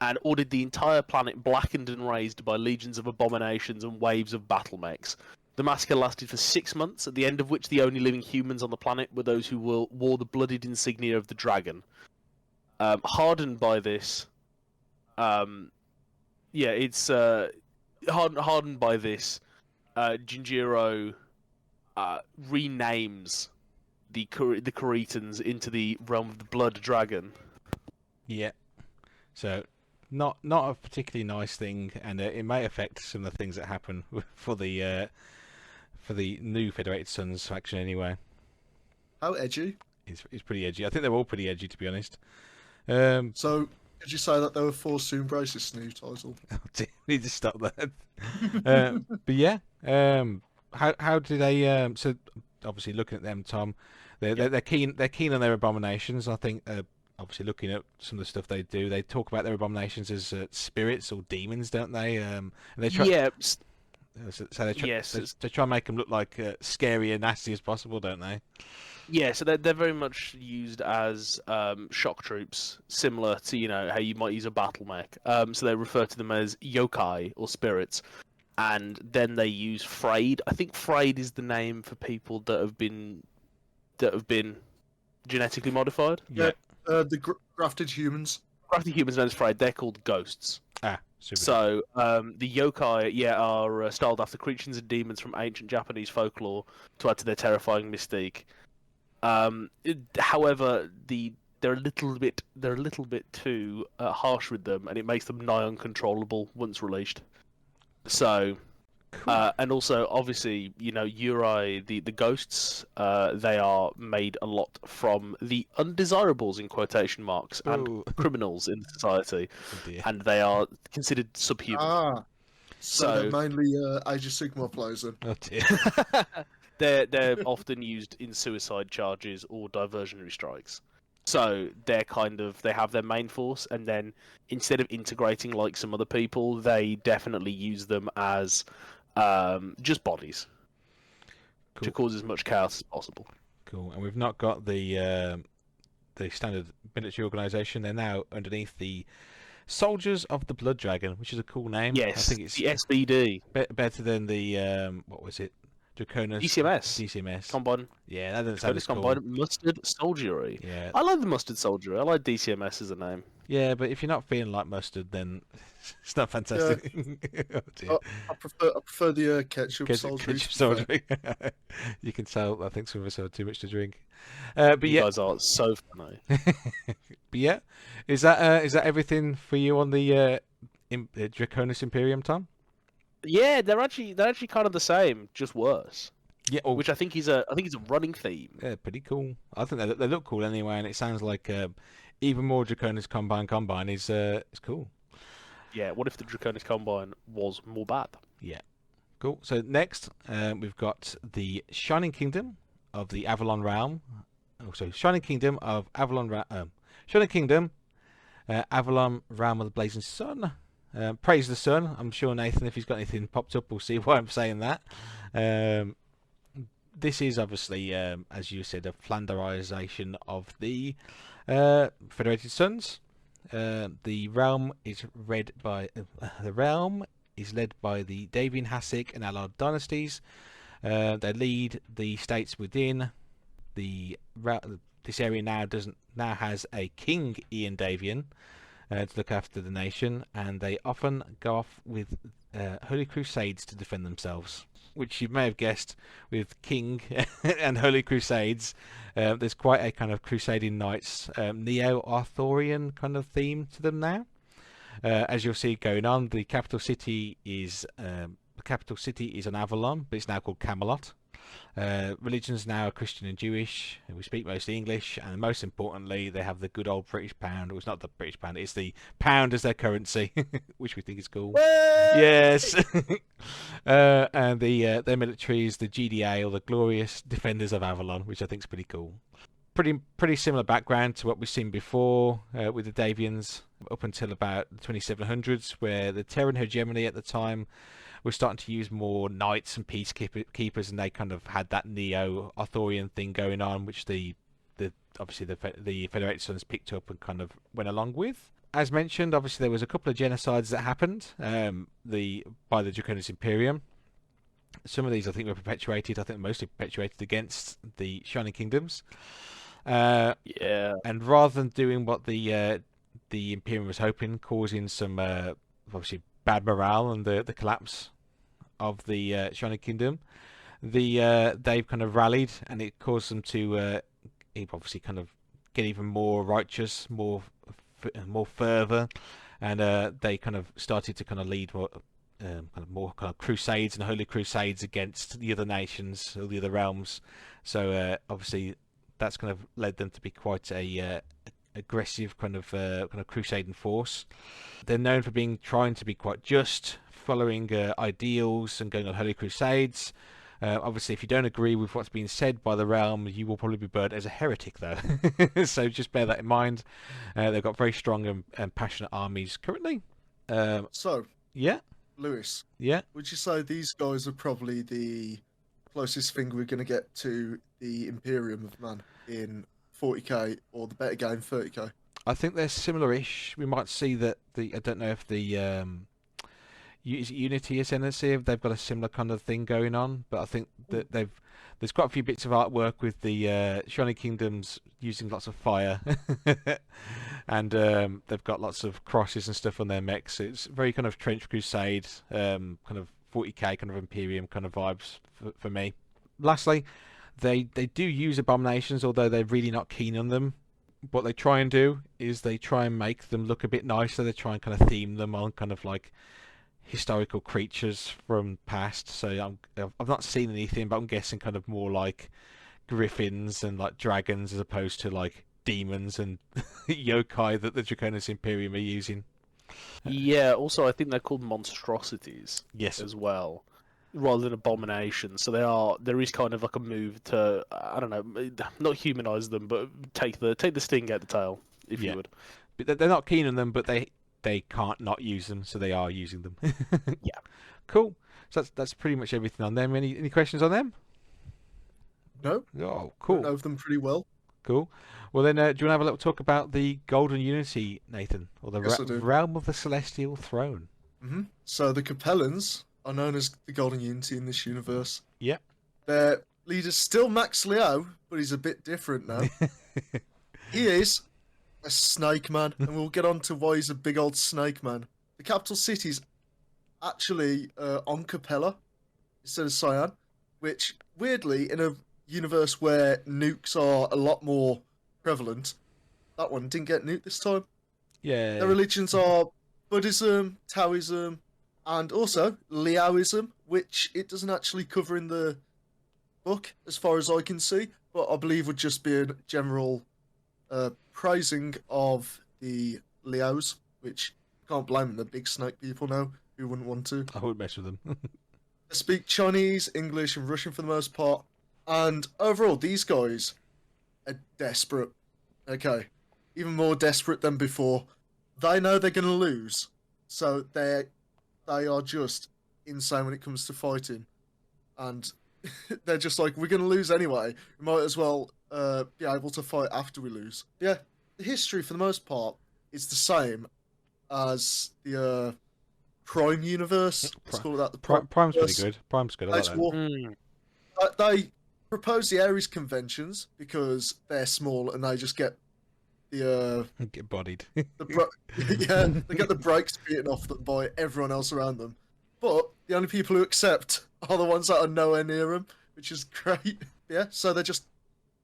and ordered the entire planet blackened and razed by legions of abominations and waves of battle mechs? The massacre lasted for 6 months, at the end of which the only living humans on the planet were those who wore the blooded insignia of the dragon." Hardened by this, it's hardened by this. Jinjiro renames the Kuritans into the Realm of the Blood Dragon. Yeah. So, not a particularly nice thing, and it may affect some of the things that happen for the new Federated Sons faction anyway. How edgy? It's pretty edgy. I think they're all pretty edgy, to be honest. So, did you say that they were forced to embrace this new title? I need to stop that. But yeah, how do they? So obviously, looking at them, Tom, they're keen on their abominations. I think obviously looking at some of the stuff they do, they talk about their abominations as spirits or demons, don't they? And they try. So they try and make them look like scary and nasty as possible, don't they? Yeah, so they're very much used as shock troops, similar to how you might use a battle mech. So they refer to them as yokai or spirits, and then they use frayed. I think frayed is the name for people that have been genetically modified. Yeah, the grafted humans. Grafted humans known as frayed. They're called ghosts. Super. So the yokai, are styled after creatures and demons from ancient Japanese folklore to add to their terrifying mystique. However, they're a little bit too harsh with them, and it makes them nigh uncontrollable once released. So, and also obviously, Yurei, the ghosts, they are made a lot from the undesirables in quotation marks and criminals in society, and they are considered subhuman. So they're mainly Age of Sigmar players then. Oh dear. They're often used in suicide charges or diversionary strikes. So they have their main force, and then instead of integrating like some other people, they definitely use them as just bodies to cause as much chaos as possible. Cool. And we've not got the standard military organisation. They're now underneath the Soldiers of the Blood Dragon, which is a cool name. Yes, I think it's the SBD. Better than the what was it? Draconis. DCMS. Combine. Yeah, that doesn't sound as cool. Combine Mustard Soldiery. Yeah. I like the Mustard Soldiery. I like DCMS as a name. Yeah, but if you're not feeling like mustard, then it's not fantastic. Yeah. I prefer the ketchup soldiery. You can tell. I think some of us have too much to drink. But you guys are so funny. But yeah, is that everything for you on the Draconis Imperium, Tom? Yeah, they're actually kind of the same, just worse. Yeah, which I think is a running theme. Yeah, pretty cool. I think they look cool anyway, and it sounds like even more Draconis Combine is cool. Yeah, what if the Draconis Combine was more bad? Yeah, cool. So next, we've got the Shining Kingdom of the Avalon Realm. Shining Kingdom of Avalon Shining Kingdom, Avalon Realm of the Blazing Sun. Praise the sun. I'm sure Nathan, if he's got anything popped up, will see why I'm saying that. This is obviously, as you said, a Flanderization of the Federated Sons. The realm is led by the Davian, Hassic, and Allied dynasties. They lead the states within this area. Now has a King Ian Davian to look after the nation, and they often go off with holy crusades to defend themselves, which you may have guessed with King and holy crusades. There's quite a kind of crusading knights neo-Arthurian kind of theme to them now. As you'll see going on, the capital city is on Avalon, but it's now called Camelot. Religions now are Christian and Jewish. We speak mostly English, and most importantly, they have the good old British pound. Well, it's not the British pound; it's the pound as their currency, which we think is cool. Yes, and their military is the GDA, or the Glorious Defenders of Avalon, which I think is pretty cool. Pretty similar background to what we've seen before with the Davians up until about the 2700s, where the Terran hegemony at the time we're starting to use more knights and peacekeepers, and they kind of had that neo-Arthurian thing going on, which obviously the Federated Sons picked up and kind of went along with. As mentioned, obviously there was a couple of genocides that happened by the Draconis Imperium. Some of these I think were perpetuated. I think mostly perpetuated against the Shining Kingdoms. And rather than doing what the Imperium was hoping, causing some obviously bad morale and the collapse of the Shining Kingdom, they've kind of rallied, and it caused them to obviously kind of get even more righteous, more fervor, and they kind of started to kind of lead more crusades and holy crusades against the other nations or the other realms. So obviously that's kind of led them to be quite a aggressive kind of crusading force. They're known for trying to be quite just, following ideals and going on holy crusades. Obviously, if you don't agree with what's being said by the realm, you will probably be burnt as a heretic, though. So just bear that in mind. They've got very strong and passionate armies currently. Yeah, Lewis. Yeah. Would you say these guys are probably the closest thing we're going to get to the Imperium of Man in 40k, or the better game 30k? I think they're similar-ish. We might see that I don't know if the Unity Ascendancy, they've got a similar kind of thing going on, but I think that there's quite a few bits of artwork with the Shining Kingdoms using lots of fire, and they've got lots of crosses and stuff on their mechs. It's very kind of Trench Crusade, kind of 40k kind of Imperium kind of vibes for me. Lastly, they do use abominations, although they're really not keen on them. What they try and do is they try and make them look a bit nicer. They try and kind of theme them on kind of like historical creatures from past. So I've not seen anything, but I'm guessing kind of more like griffins and like dragons as opposed to like demons and yokai that the Draconis Imperium are using. Yeah, also I think they're called monstrosities. Yes. As well, rather than abominations. So there is kind of like a move to, I don't know, not humanize them, but take the sting out the tail, if you would. But they're not keen on them, but they can't not use them, so they are using them. Yeah. Cool. So that's pretty much everything on them. Any questions on them? No. Oh, cool. I know them pretty well. Cool. Well then, do you want to have a little talk about the Golden Unity, Nathan, or the Realm of the Celestial Throne? Mm-hmm. So the Capellans are known as the Golden Unity in this universe. Yeah. Their leader's still Max Leo, but he's a bit different now. He is a snake man, and we'll get on to why he's a big old snake man. The capital city's actually on Capella instead of Cyan, which, weirdly, in a universe where nukes are a lot more prevalent, that one didn't get nuked this time. Yeah. Their religions are Buddhism, Taoism, and also Liaoism, which it doesn't actually cover in the book, as far as I can see, but I believe would just be a general praising of the Liaos, which can't blame them. They're big snake people now. Who wouldn't want to? I wouldn't mess with them. They speak Chinese, English, and Russian for the most part. And overall, these guys are desperate. Okay. Even more desperate than before. They know they're going to lose. So they are just insane when it comes to fighting. And they're just like, we're going to lose anyway. We might as well be able to fight after we lose. Yeah, the history, for the most part, is the same as the Prime universe. Let's call it that. The Prime's pretty good. Prime's good. I like that. They propose the Ares conventions because they're small and they just get the get bodied. they get the brakes beaten off them by everyone else around them. But the only people who accept are the ones that are nowhere near them, which is great. Yeah, so they just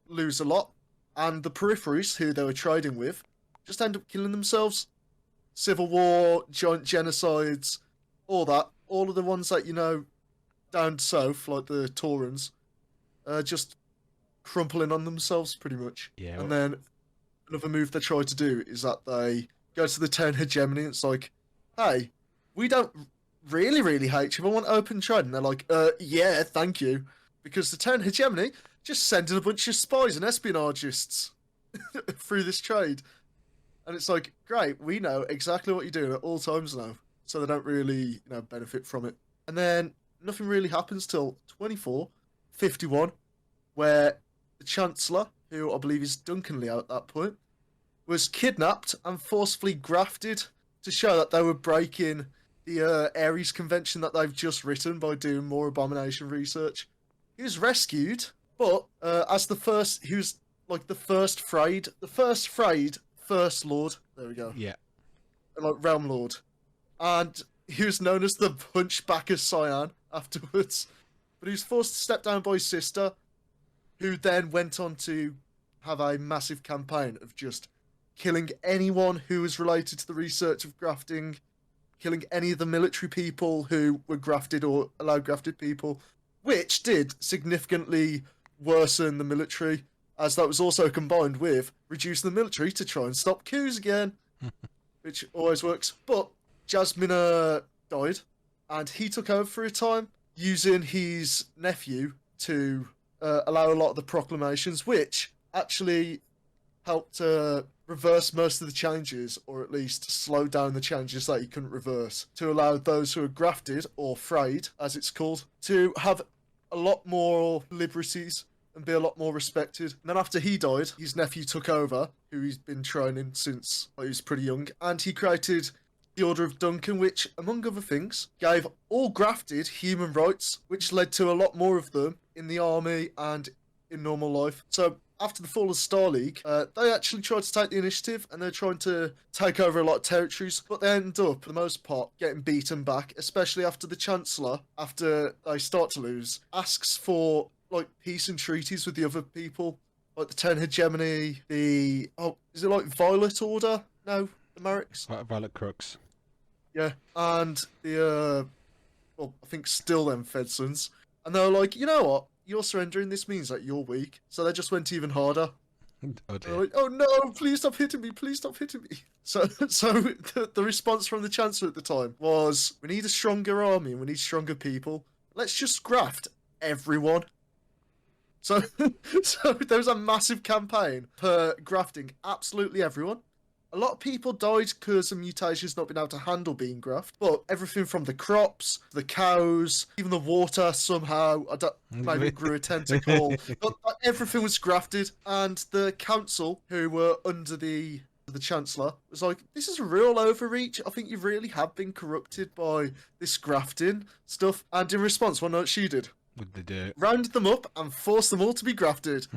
lose a lot, and the peripheries, who they were trading with, just end up killing themselves. Civil war, giant genocides, all that. All of the ones that, you know, down south, like the Taurans, just crumpling on themselves, pretty much. Yeah. And then another move they try to do is that they go to the town hegemony, and it's like, hey, we don't really hate you, but want open trade. And they're like, yeah, thank you. Because the town hegemony just sending a bunch of spies and espionagists through this trade. And it's like, great, we know exactly what you're doing at all times now. So they don't really, benefit from it. And then nothing really happens till 2451, where the Chancellor, who I believe is Duncan Leo at that point, was kidnapped and forcefully grafted to show that they were breaking the Ares convention that they've just written by doing more abomination research. He was rescued, but as the first, he was like the first Frayed First Lord. There we go. Yeah. Like Realm Lord. And he was known as the Hunchback of Cyan afterwards. But he was forced to step down by his sister, who then went on to have a massive campaign of just killing anyone who was related to the research of grafting, killing any of the military people who were grafted or allowed grafted people, which did significantly worsen the military, as that was also combined with reducing the military to try and stop coups again, which always works. But Jasmine died, and he took over for a time, using his nephew to allow a lot of the proclamations, which actually helped reverse most of the changes, or at least slow down the changes that he couldn't reverse, to allow those who are grafted, or frayed, as it's called, to have a lot more liberties and be a lot more respected. And then after he died, his nephew took over, who he's been training since he was pretty young, and he created the Order of Duncan, which, among other things, gave all grafted human rights, which led to a lot more of them in the army and in normal life. So after the fall of Star League, they actually tried to take the initiative, and they're trying to take over a lot of territories, but they end up, for the most part, getting beaten back, especially after the Chancellor, after they start to lose, asks for like peace and treaties with the other people, like the Ten Hegemony, is it like Violet Order? No, the Merricks? Violet Crooks. Yeah, and the, I think still them Fedsons, and they're like, you know what? You're surrendering, this means that you're weak. So they just went even harder. Oh dear. Like, oh no, please stop hitting me, please stop hitting me. So the response from the Chancellor at the time was, we need a stronger army and we need stronger people. Let's just graft everyone. So there was a massive campaign for grafting absolutely everyone. A lot of people died because of mutations not being able to handle being grafted, but everything from the crops, the cows, even the water somehow, maybe it grew a tentacle, but everything was grafted, and the council, who were under the Chancellor, was like, this is a real overreach. I think you really have been corrupted by this grafting stuff. And in response, what she did? What did they do? Rounded them up and forced them all to be grafted.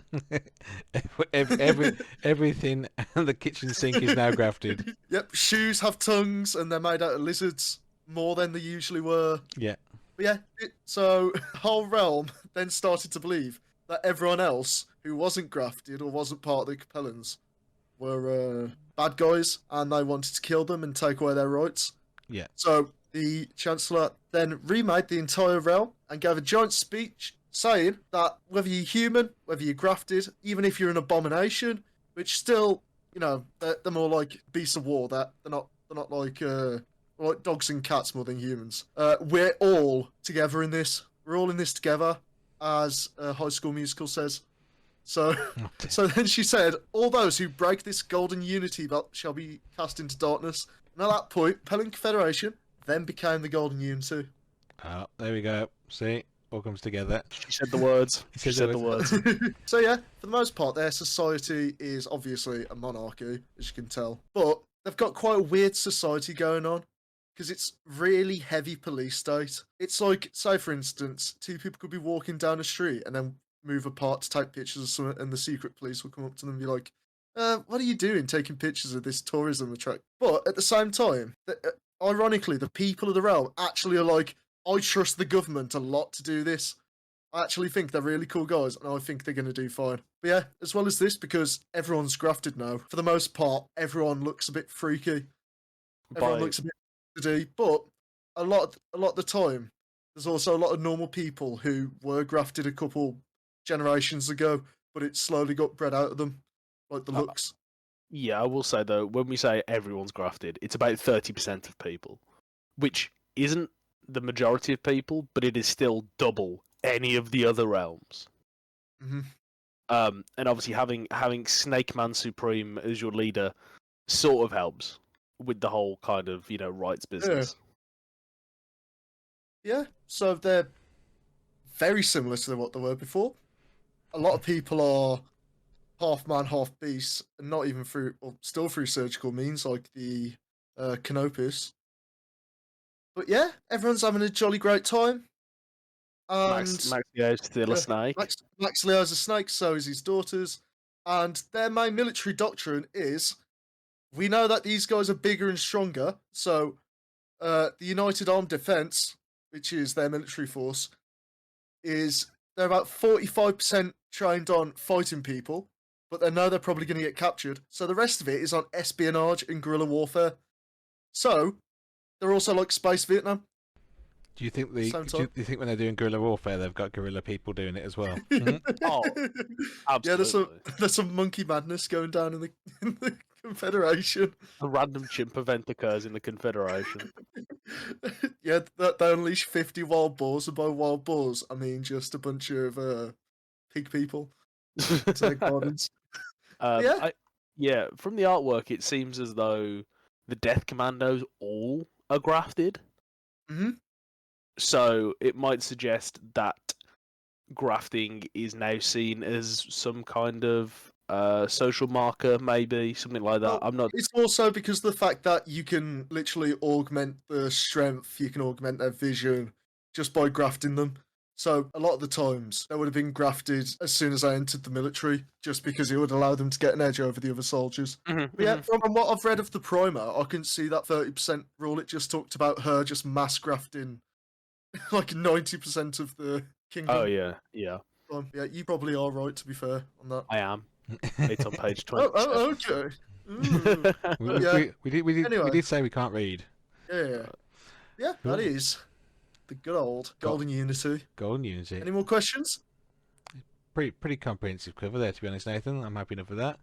Everything and the kitchen sink is now grafted. Yep, shoes have tongues and they're made out of lizards more than they usually were. Yeah. But yeah, so the whole realm then started to believe that everyone else who wasn't grafted or wasn't part of the Capellans were bad guys, and they wanted to kill them and take away their rights. Yeah. So the Chancellor then remade the entire realm and gave a giant speech saying that whether you're human, whether you're grafted, even if you're an abomination, which still, you know, they're more like beasts of war. That they're not like dogs and cats more than humans. We're all together in this. We're all in this together, as High School Musical says. So then she said, all those who break this golden unity belt shall be cast into darkness. And at that point, Pelling Confederation then became the Golden Unity. Oh, there we go. See, all comes together. She said the words. She said the words. So yeah, for the most part, their society is obviously a monarchy, as you can tell. But they've got quite a weird society going on, because it's really heavy police state. It's like, say for instance, two people could be walking down a street and then move apart to take pictures of something, and the secret police will come up to them and be like, what are you doing taking pictures of this tourism attraction? But at the same time, ironically, the people of the realm actually are like, I trust the government a lot to do this. I actually think they're really cool guys, and I think they're going to do fine. But yeah, as well as this, because everyone's grafted now, for the most part, everyone looks a bit freaky. Everyone looks a bit dirty, but a lot of the time, there's also a lot of normal people who were grafted a couple generations ago, but it slowly got bred out of them, like the looks. Yeah, I will say though, when we say everyone's grafted, it's about 30% of people, which isn't the majority of people, but it is still double any of the other realms. Mm-hmm. And obviously having Snake Man Supreme as your leader sort of helps with the whole kind of, you know, rights business. Yeah, so they're very similar to what they were before. A lot of people are half man, half beast, and not even still through surgical means, like the Canopus. But yeah, everyone's having a jolly great time. Max Leo's still a snake. Max Leo's a snake, so is his daughters. And their main military doctrine is, we know that these guys are bigger and stronger, so the United Armed Defense, which is their military force, they're about 45% trained on fighting people, but they know they're probably going to get captured. So the rest of it is on espionage and guerrilla warfare. So they're also like Space Vietnam. Do you think do you think when they're doing guerrilla warfare, they've got guerrilla people doing it as well? Oh, absolutely. Yeah, there's some monkey madness going down in the Confederation. A random chimp event occurs in the Confederation. Yeah, they unleash 50 wild boars, and by wild boars, I mean just a bunch of pig people. Yeah, from the artwork, it seems as though the Death Commandos all are grafted. Mm-hmm. So it might suggest that grafting is now seen as some kind of social marker, maybe something like that. Well, I'm not. It's also because of the fact that you can literally augment their strength, you can augment their vision just by grafting them. So a lot of the times they would have been grafted as soon as I entered the military, just because it would allow them to get an edge over the other soldiers. But yeah, from what I've read of the primer, I can see that 30% rule. It just talked about her just mass grafting like 90% of the kingdom. Oh yeah. Yeah, you probably are right, to be fair, on that. I am. It's on page 20. Oh, okay. We did say we can't read. Yeah, Cool. that is the good old Golden Unity. Golden Unity. Any more questions? Pretty comprehensive cover there, to be honest, Nathan. I'm happy enough with that.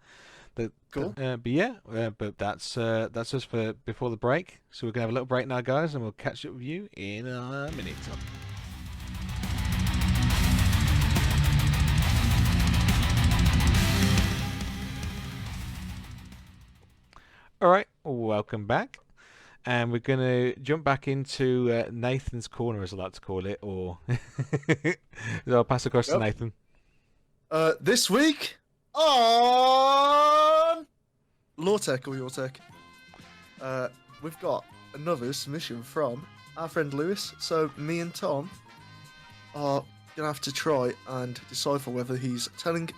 Cool. But that's us for before the break. So we're gonna have a little break now, guys, and we'll catch up with you in a minute. All right, welcome back, and we're gonna jump back into Nathan's corner, as I like to call it, or I'll pass across to Nathan. This week on Loretech or Yourtech, we've got another submission from our friend Lewis. So me and Tom are gonna have to try and decipher whether he's telling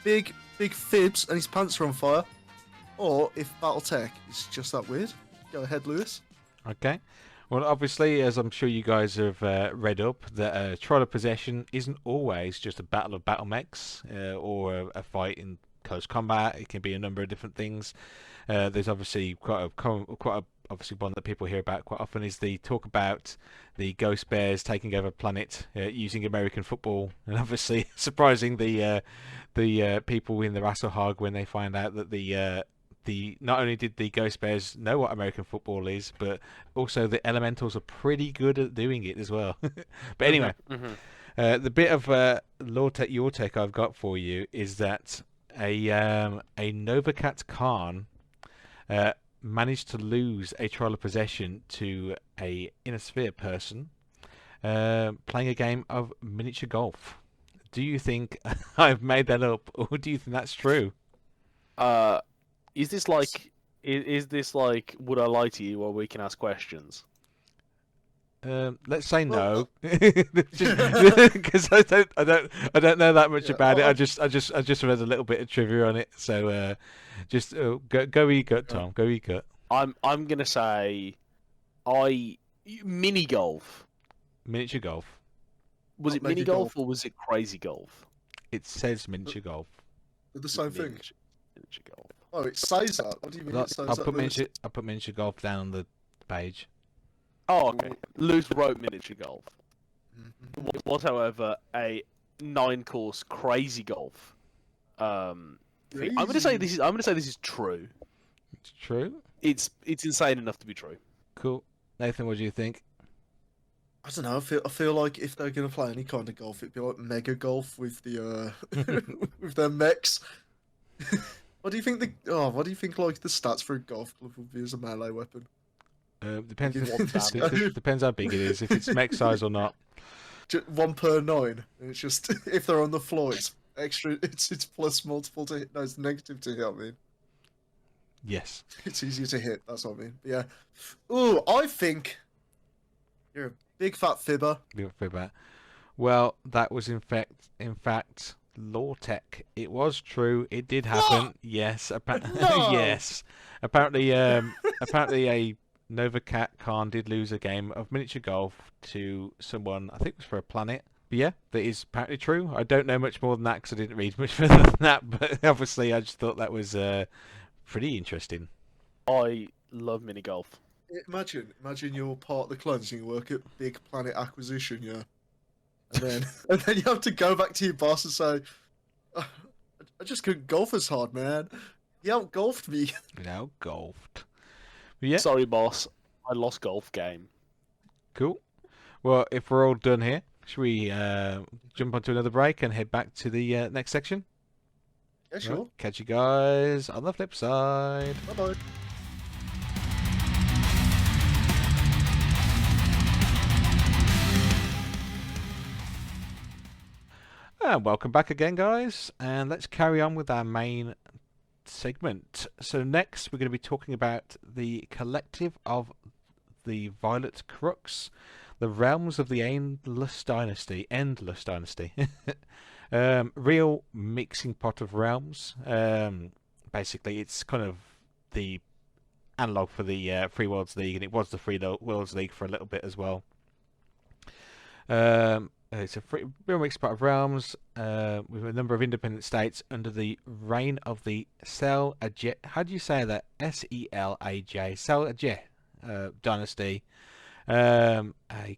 big fibs and his pants are on fire, or if Battletech is just that weird. Go ahead, Lewis. Okay. Well, obviously, as I'm sure you guys have read up, that Trial of Possession isn't always just a battle of battle mechs or a fight in close combat. It can be a number of different things. There's obviously quite a obviously one that people hear about quite often is the talk about the Ghost Bears taking over a planet using American football, and obviously surprising the people in the Rasselhag when they find out that the not only did the Ghost Bears know what American football is, but also the Elementals are pretty good at doing it as well. But anyway, the bit of Loretech Yourtech I've got for you is that a Novacat Khan managed to lose a Trial of Possession to a Inner Sphere person playing a game of miniature golf. Do you think I've made that up, or do you think that's true? Is this like would I lie to you, or we can ask questions? Let's say no, because I don't know that much about it. I just read a little bit of trivia on it. So just go with your gut, Tom. Go with your gut. I'm gonna say mini golf. Miniature golf. Was it mini golf or was it crazy golf? It says miniature golf. The same thing. Miniature golf. Oh, it says that. What do you mean? I'll put miniature golf down on the page. Oh, okay. Lewis wrote miniature golf. It was, however, a 9-course crazy golf. Thing. I'm gonna say this is true. It's true. It's insane enough to be true. Cool, Nathan. What do you think? I don't know. I feel like if they're gonna play any kind of golf, it'd be like mega golf with the with their mechs. What do you think like the stats for a golf club would be as a melee weapon? Depends how big it is. If it's mech size or not. Just 1 per 9. And it's just if they're on the floor, it's extra. It's plus multiple to hit. No, it's negative to hit. I mean. Yes. It's easier to hit. That's what I mean. But yeah. Ooh, I think you're a big fat fibber. Big fibber. Well, that was in fact. Loretech. It was true. It did happen. What? Yes. No! Yes. Apparently a Novacat Khan did lose a game of miniature golf to someone. I think it was for a planet. But yeah, that is apparently true. I don't know much more than that because I didn't read much further than that. But obviously, I just thought that was pretty interesting. I love mini golf. Imagine you're part of the cleansing, you work at Big Planet Acquisition, yeah. And then you have to go back to your boss and say, I just couldn't golf as hard, man. He out-golfed me. Out-golfed. Yeah. Sorry, boss. I lost golf game. Cool. Well, if we're all done here, should we jump onto another break and head back to the next section? Yeah, sure. Right. Catch you guys on the flip side. Bye-bye. And welcome back again, guys, and let's carry on with our main segment. So next we're going to be talking about the collective of the Violet Crux, the realms of the Endless Dynasty. Real mixing pot of realms. Basically, it's kind of the analog for the Free Worlds League, and it was the Free Worlds League for a little bit as well. It's a real mixed pot of realms with a number of independent states under the reign of the Selajeh. How do you say that? Selaj. Selajeh dynasty. A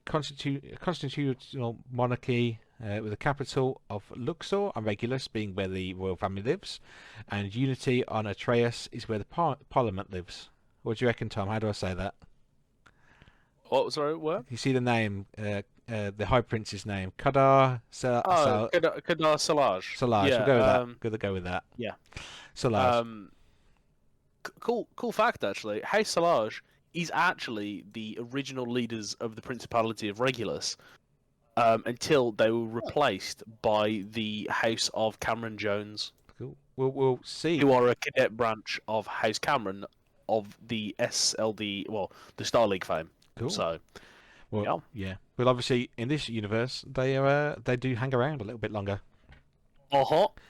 constitutional monarchy with a capital of Luxor and Regulus being where the royal family lives, and Unity on Atreus is where the parliament lives. What do you reckon, Tom? How do I say that? What? Sorry, what? You see the name, the High Prince's name, Kadar Kadar Salaj. Salaj. Yeah, we'll go with that. Gonna go with that. Yeah. Salaj. Cool fact actually. House Salaj is actually the original leaders of the Principality of Regulus, until they were replaced by the House of Cameron Jones. Cool. We'll see. Who are a cadet branch of House Cameron of the SLD, well, the Star League fame. Cool. So, well, yeah. Well, obviously, in this universe, they do hang around a little bit longer.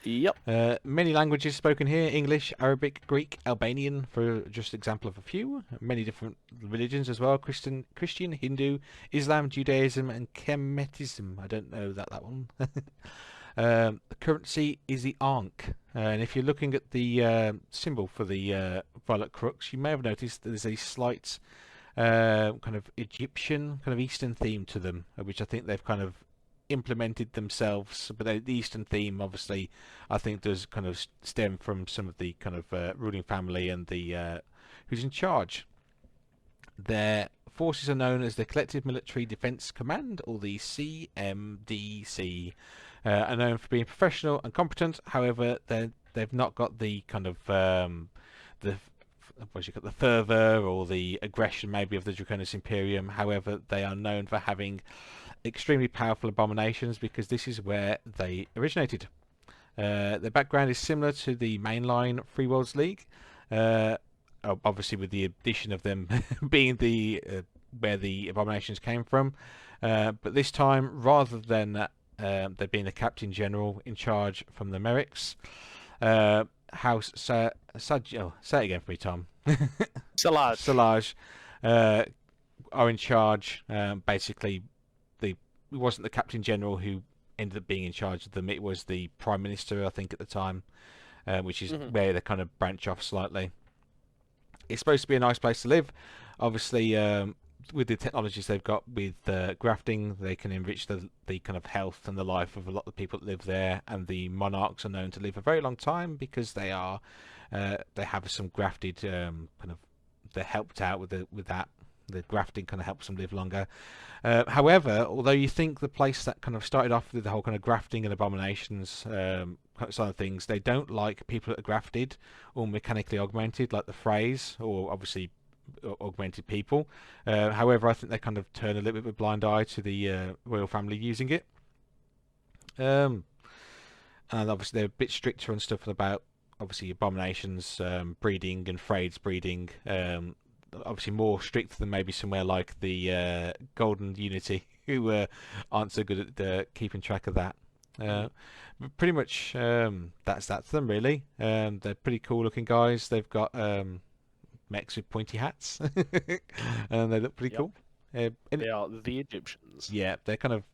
Yep. Many languages spoken here: English, Arabic, Greek, Albanian, for just example of a few. Many different religions as well: Christian, Hindu, Islam, Judaism, and Kemetism. I don't know that one. The currency is the Ankh, and if you're looking at the symbol for the Violet Crux, you may have noticed that there's a slight kind of Egyptian, kind of Eastern theme to them, which I think they've kind of implemented themselves. But the Eastern theme, obviously, I think does kind of stem from some of the kind of ruling family and the who's in charge. Their forces are known as the Collective Military Defense Command, or the CMDC. Are known for being professional and competent. However, they've not got the kind of the fervor or the aggression maybe of the Draconis Imperium. However, they are known for having extremely powerful abominations because this is where they originated. Their background is similar to the mainline Free Worlds League, obviously with the addition of them being the where the abominations came from. But this time, rather than there being a captain general in charge from the Merrics, House say it again for me, Tom. Salaj are in charge. Basically, it wasn't the captain general who ended up being in charge of them. It was the prime minister, I think, at the time, which is where they kind of branch off slightly. It's supposed to be a nice place to live. Obviously, with the technologies they've got with grafting, they can enrich the kind of health and the life of a lot of the people that live there. And the monarchs are known to live a very long time because they have some grafted kind of, they're helped out with that. The grafting kind of helps them live longer. However, although you think the place that kind of started off with the whole kind of grafting and abominations side of things, they don't like people that are grafted or mechanically augmented, like the Freys, or obviously augmented people. However, I think they kind of turn a little bit of a blind eye to the royal family using it. And obviously they're a bit stricter on stuff about obviously abominations, breeding, and Freyd's breeding. Obviously more strict than maybe somewhere like the Golden Unity, who aren't so good at keeping track of that. But pretty much that's them really. They're pretty cool looking guys. They've got mechs with pointy hats, and they look pretty cool. They are the Egyptians. Yeah, they're kind of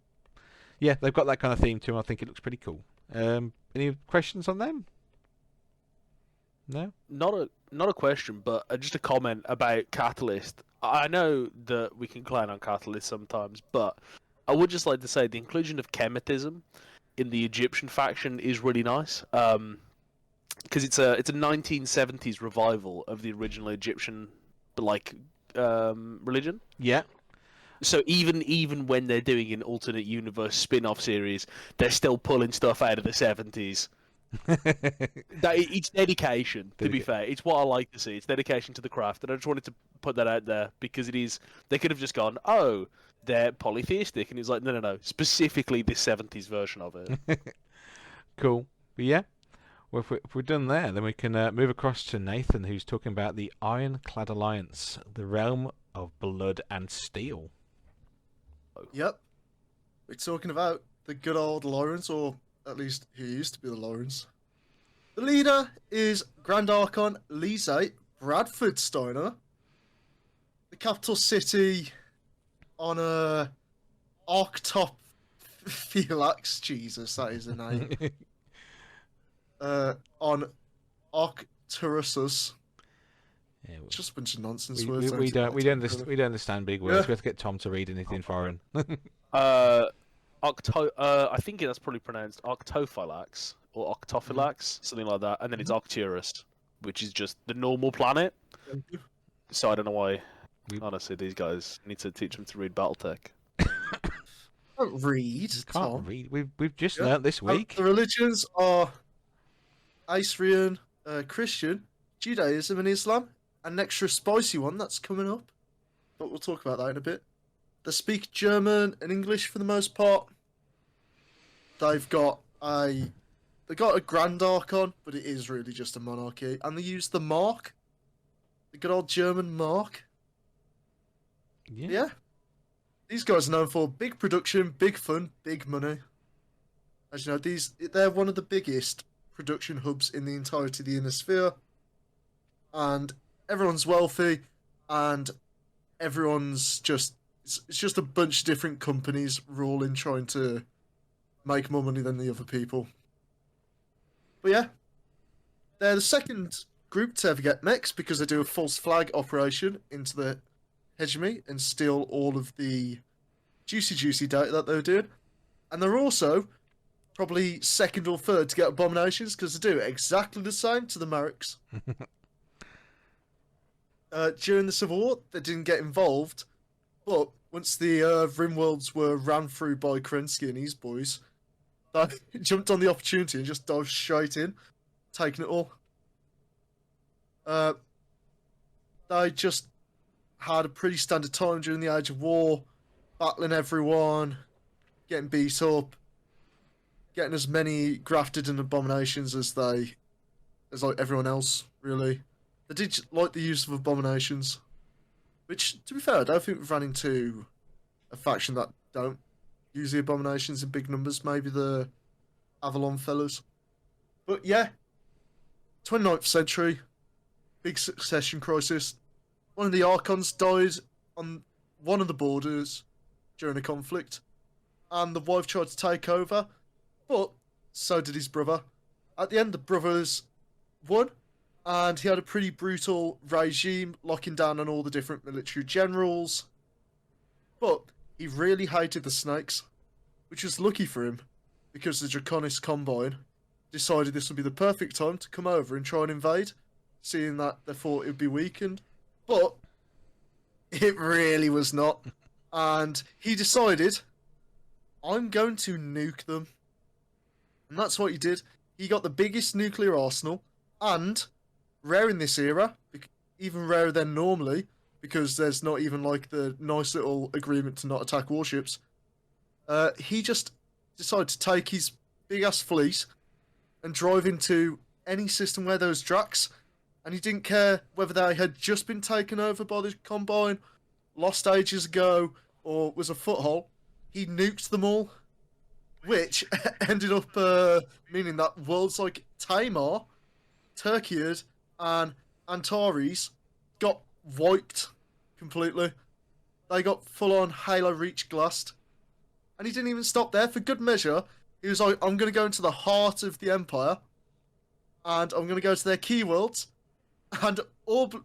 they've got that kind of theme to them. I think it looks pretty cool. Any questions on them? No, not a question, but just a comment about Catalyst. I know that we can clown on Catalyst sometimes, but I would just like to say the inclusion of Kemetism in the Egyptian faction is really nice. Because it's a 1970s revival of the original Egyptian religion. Yeah. So even when they're doing an alternate universe spin-off series, they're still pulling stuff out of the 70s. It's dedication, to be fair. It's what I like to see. It's dedication to the craft, and I just wanted to put that out there because it is. They could have just gone, oh, they're polytheistic, and he's like, no, specifically this 70s version of it. Cool. But yeah, well, if we're done there, then we can move across to Nathan, who's talking about the Ironclad Alliance, the realm of blood and steel. Yep. We're talking about the good old Lawrence, or at least he used to be the Lawrence. The leader is Grand Archon Lise Bradford Steiner. The capital city on a Octophilax, Jesus, that is a name. On Octarusus. Yeah, just a bunch of nonsense words. We don't understand big words. We have to get Tom to read anything foreign. I think that's probably pronounced Octophilax or Octophilax, something like that, and then it's Octurus, which is just the normal planet. So I don't know why. Honestly, these guys need to teach them to read Battletech. Can't read. Can't read. We've just learnt this week. The religions are Assyrian, Christian, Judaism, and Islam. An extra spicy one that's coming up, but we'll talk about that in a bit. They speak German and English for the most part. They've got a Grand Archon, but it is really just a monarchy, and they use the Mark, the good old German Mark. Yeah. These guys are known for big production, big fun, big money. As you know, they're one of the biggest production hubs in the entirety of the Inner Sphere, and everyone's wealthy, and everyone's just. It's just a bunch of different companies rolling, trying to make more money than the other people. But yeah, they're the second group to ever get mechs because they do a false flag operation into the hegemony and steal all of the juicy data that they were doing. And they're also probably second or third to get abominations because they do exactly the same to the Mareks. During the Civil War, they didn't get involved, but once the Rimworlds were ran through by Kerensky and his boys, they jumped on the opportunity and just dived straight in, taking it all. They just had a pretty standard time during the Age of War, battling everyone, getting beat up, getting as many grafted and abominations as like everyone else, really. They did like the use of abominations. Which, to be fair, I don't think we've run into a faction that don't use the abominations in big numbers. Maybe the Avalon fellas. But yeah, 29th century, big succession crisis. One of the Archons died on one of the borders during a conflict, and the wife tried to take over, but so did his brother. At the end, the brothers won, and he had a pretty brutal regime, locking down on all the different military generals. But he really hated the snakes, which was lucky for him, because the Draconis Combine decided this would be the perfect time to come over and try and invade, seeing that they thought it would be weakened. But it really was not. And he decided, I'm going to nuke them. And that's what he did. He got the biggest nuclear arsenal, and rare in this era, even rarer than normally, because there's not even like the nice little agreement to not attack warships. He just decided to take his big ass fleet and drive into any system where there was Drax, and he didn't care whether they had just been taken over by the Combine, lost ages ago, or was a foothold. He nuked them all, which ended up meaning that worlds like Tamar, Turkiad, and Antares got wiped completely. They got full-on Halo Reach glassed. And he didn't even stop there. For good measure, he was like, I'm going to go into the heart of the Empire, and I'm going to go to their key worlds, and orbitally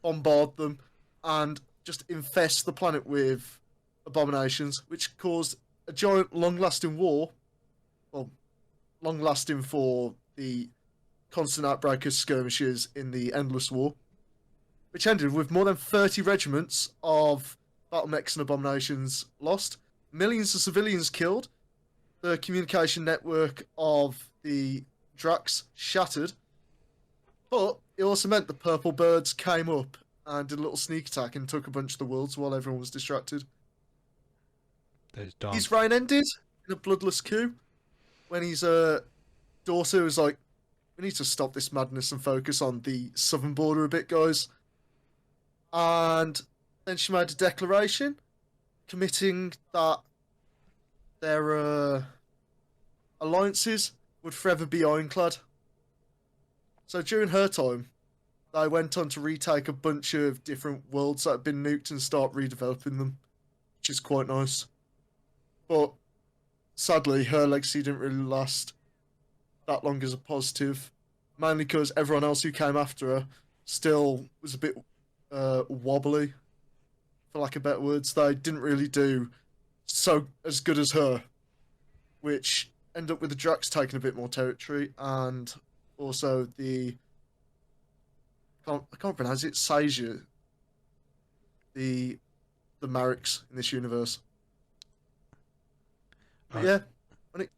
bombard them, and just infest the planet with abominations, which caused a giant long-lasting war. Well, long-lasting for the constant outbreak of skirmishes in the Endless War, which ended with more than 30 regiments of battle mechs and abominations lost, millions of civilians killed, the communication network of the Drax shattered, But it also meant the purple birds came up and did a little sneak attack and took a bunch of the worlds while everyone was distracted. His reign ended in a bloodless coup when his daughter was like, "We need to stop this madness and focus on the southern border a bit, guys." And then she made a declaration committing that their alliances would forever be ironclad. So during her time, they went on to retake a bunch of different worlds that had been nuked and start redeveloping them, which is quite nice. But sadly, her legacy didn't really last that long as a positive, mainly because everyone else who came after her still was a bit wobbly, for lack of better words. They didn't really do so as good as her, which ended up with the Drax taking a bit more territory, and also I can't pronounce it, Sasia, the Mareks in this universe. But yeah, when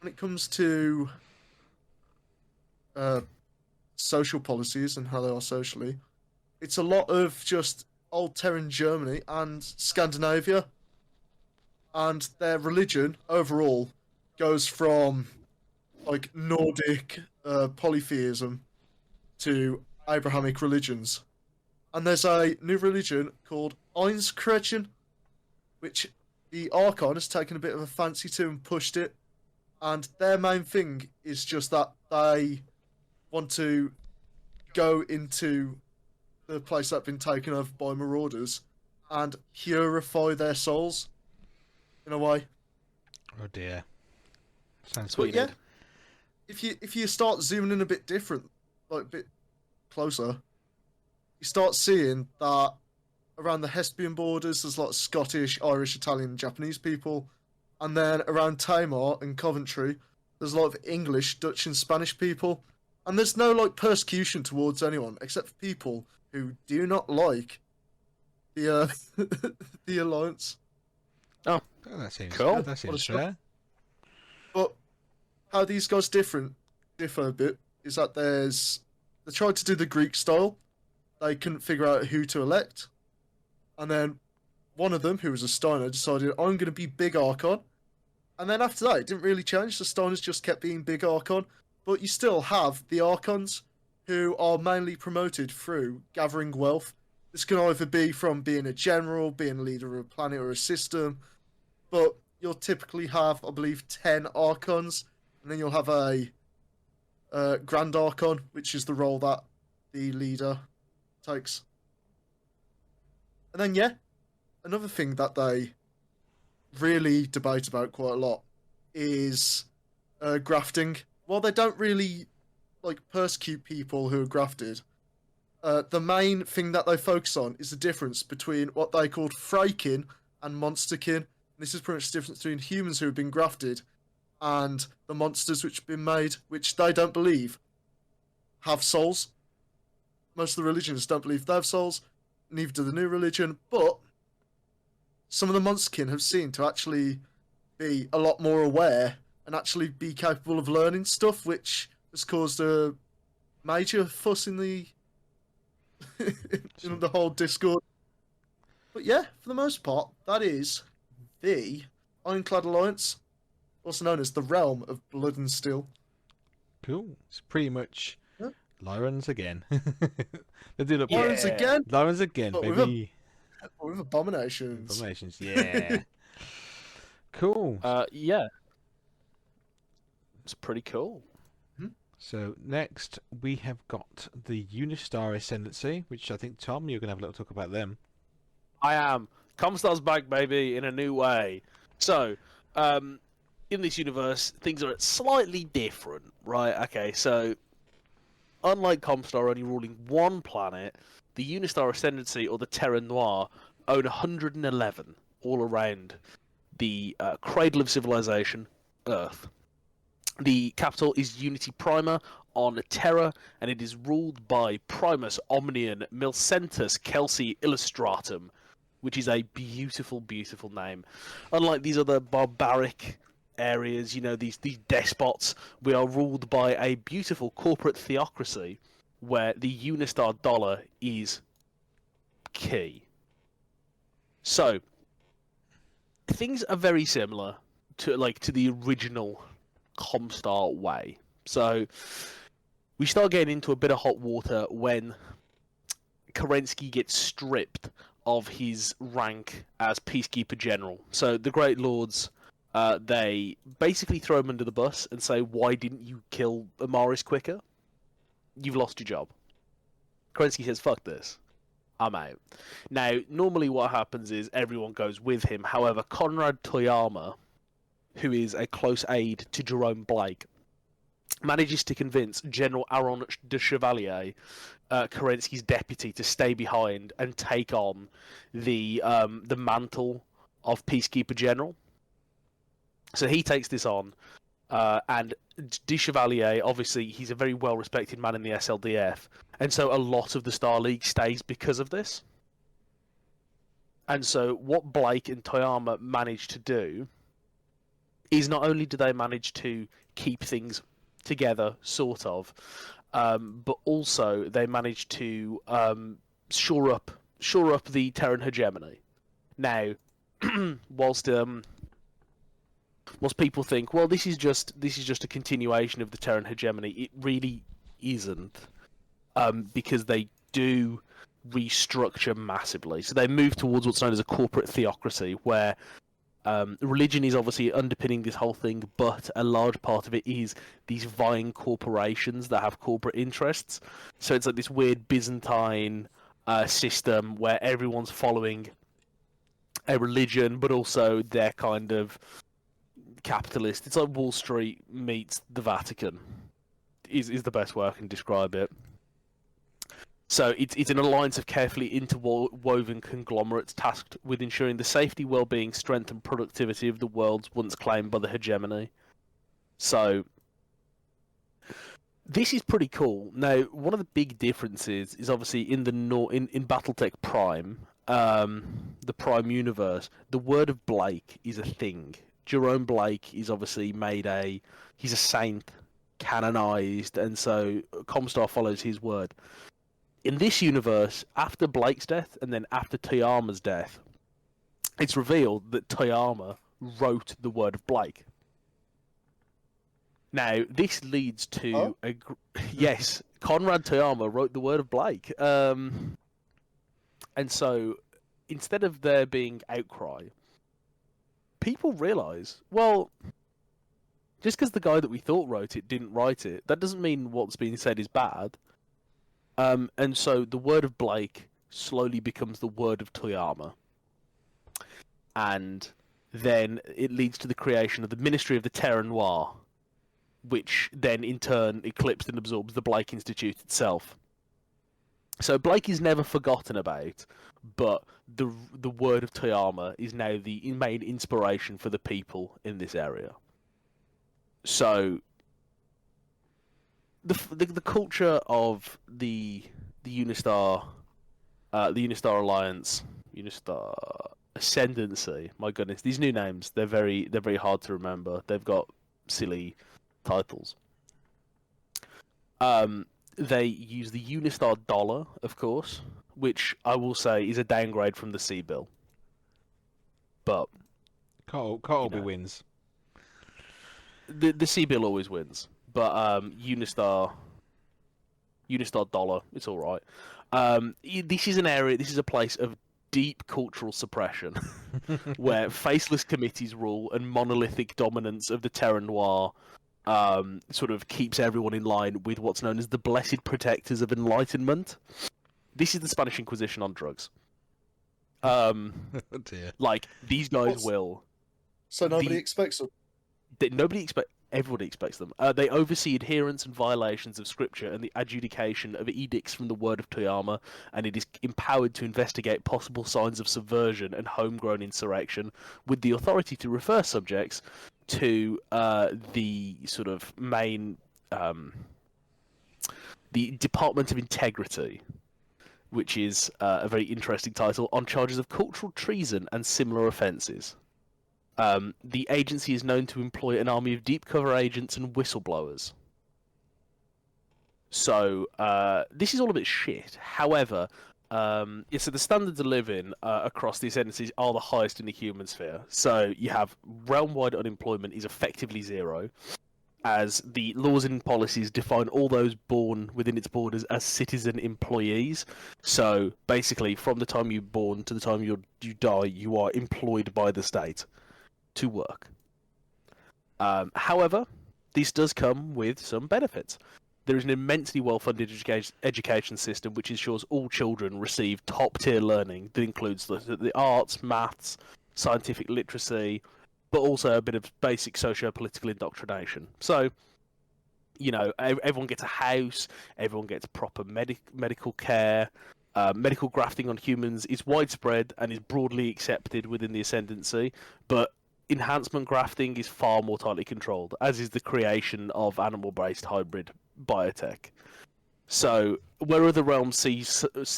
it comes to social policies and how they are socially, it's a lot of just old Terran Germany and Scandinavia, and their religion overall goes from like Nordic polytheism to Abrahamic religions. And there's a new religion called Einskirchen, which the Archon has taken a bit of a fancy to and pushed it. And their main thing is just that they want to go into the place that's been taken over by marauders and purify their souls in a way. Oh dear. Sounds Sweet. weird. Yeah, if you start zooming in a bit different, like a bit closer, you start seeing that around the Hesperian borders there's a lot of Scottish, Irish, Italian, and Japanese people, and then around Tamar and Coventry there's a lot of English, Dutch, and Spanish people, and there's no like persecution towards anyone except for people who do not like the the alliance. Oh, that seems cool. That seems fair. But how these guys differ a bit is that they tried to do the Greek style. They couldn't figure out who to elect, and then one of them, who was a Steiner, decided, "I'm going to be Big Archon." And then after that, it didn't really change. The Steiners just kept being Big Archon, but you still have the Archons, who are mainly promoted through gathering wealth. This can either be from being a general, being a leader of a planet or a system, but you'll typically have, I believe, 10 Archons, and then you'll have a Grand Archon, which is the role that the leader takes. And then, yeah, another thing that they really debate about quite a lot is grafting. While they don't really like persecute people who are grafted, the main thing that they focus on is the difference between what they called Freykin and Monsterkin. And this is pretty much the difference between humans who have been grafted and the monsters which have been made, which they don't believe have souls. Most of the religions don't believe they have souls, neither do the new religion, but some of the Monsterkin have seemed to actually be a lot more aware and actually be capable of learning stuff, which has caused a major fuss in the in the whole Discord. But yeah, for the most part, that is the Ironclad Alliance, also known as the Realm of Blood and Steel. Cool. It's pretty much Lyrans again. They did it. Lyrans again? Lyrans again, but baby. With abominations. Abominations, yeah. Cool. Yeah. It's pretty cool. So next we have got the Unistar Ascendancy, which I think, Tom, you're going to have a little talk about them. I am. Comstar's back, baby, in a new way. So, in this universe, things are slightly different, right? Okay, so unlike Comstar only ruling one planet, the Unistar Ascendancy, or the Terra Noire, own 111 all around the cradle of civilization, Earth. The capital is Unity Prima on Terra, and it is ruled by Primus Omnian Milcentus Kelsey Illustratum, which is a beautiful, beautiful name. Unlike these other barbaric areas, you know, these despots, we are ruled by a beautiful corporate theocracy where the Unistar dollar is key. So things are very similar to the original Comstar way. So we start getting into a bit of hot water when Kerensky gets stripped of his rank as Peacekeeper General. So the Great Lords, they basically throw him under the bus and say, why didn't you kill Amaris quicker? You've lost your job. Kerensky says, fuck this. I'm out. Now, normally what happens is everyone goes with him. However, Konrad Toyama, who is a close aide to Jerome Blake, manages to convince General Aaron de Chevalier, Kerensky's deputy, to stay behind and take on the mantle of Peacekeeper General. So he takes this on, and de Chevalier, obviously, he's a very well-respected man in the SLDF, and so a lot of the Star League stays because of this. And so what Blake and Toyama managed to do is not only do they manage to keep things together, sort of, but also they managed to shore up the Terran hegemony. Now, whilst people think, well, this is just a continuation of the Terran hegemony, it really isn't, because they do restructure massively. So they move towards what's known as a corporate theocracy, where religion is obviously underpinning this whole thing, but a large part of it is these vying corporations that have corporate interests. So it's like this weird Byzantine system where everyone's following a religion, but also they're kind of capitalist. It's like Wall Street meets the Vatican, is the best way I can describe it. So it's an alliance of carefully interwoven conglomerates tasked with ensuring the safety, well-being, strength, and productivity of the worlds once claimed by the hegemony. So this is pretty cool. Now, one of the big differences is obviously in Battletech Prime, the Prime universe, the word of Blake is a thing. Jerome Blake is obviously he's a saint, canonized, and so Comstar follows his word. In this universe, after Blake's death and then after Toyama's death, it's revealed that Toyama wrote the word of Blake. Now, this leads to yes, Konrad Toyama wrote the word of Blake. And so, instead of there being outcry, people realise, well, just because the guy that we thought wrote it didn't write it, that doesn't mean what's being said is bad. And so the word of Blake slowly becomes the word of Toyama. And then it leads to the creation of the Ministry of the Terra Noir, which then in turn eclipsed and absorbs the Blake Institute itself. So Blake is never forgotten about, but the word of Toyama is now the main inspiration for the people in this area. So the culture of the Unistar Alliance, Unistar Ascendancy. My goodness, these new names, they're very hard to remember. They've got silly titles. They use the Unistar dollar, of course, which I will say is a downgrade from the C-bill. But Colby wins. The C-bill always wins. But Unistar dollar, it's all right. This is a place of deep cultural suppression, where faceless committees rule and monolithic dominance of the Terra Noir sort of keeps everyone in line with what's known as the blessed protectors of enlightenment. This is the Spanish Inquisition on drugs. Oh dear. Like, these guys will... So nobody expects them? Everybody expects them. They oversee adherence and violations of scripture and the adjudication of edicts from the word of Toyama, and it is empowered to investigate possible signs of subversion and homegrown insurrection, with the authority to refer subjects to the sort of main... the Department of Integrity, which is a very interesting title, on charges of cultural treason and similar offences. The agency is known to employ an army of deep cover agents and whistleblowers. So this is all a bit shit. However, so the standards of living across the ascendancies are the highest in the human sphere. So you have realm-wide unemployment is effectively 0, as the laws and policies define all those born within its borders as citizen employees. So basically, from the time you're born to the time you die, you are employed by the state to work. However, this does come with some benefits. There is an immensely well-funded education system which ensures all children receive top-tier learning that includes the arts, maths, scientific literacy, but also a bit of basic socio-political indoctrination. So, you know, everyone gets a house, everyone gets proper medical care. Medical grafting on humans is widespread and is broadly accepted within the ascendancy, but enhancement grafting is far more tightly controlled, as is the creation of animal-based hybrid biotech. So, where other realms see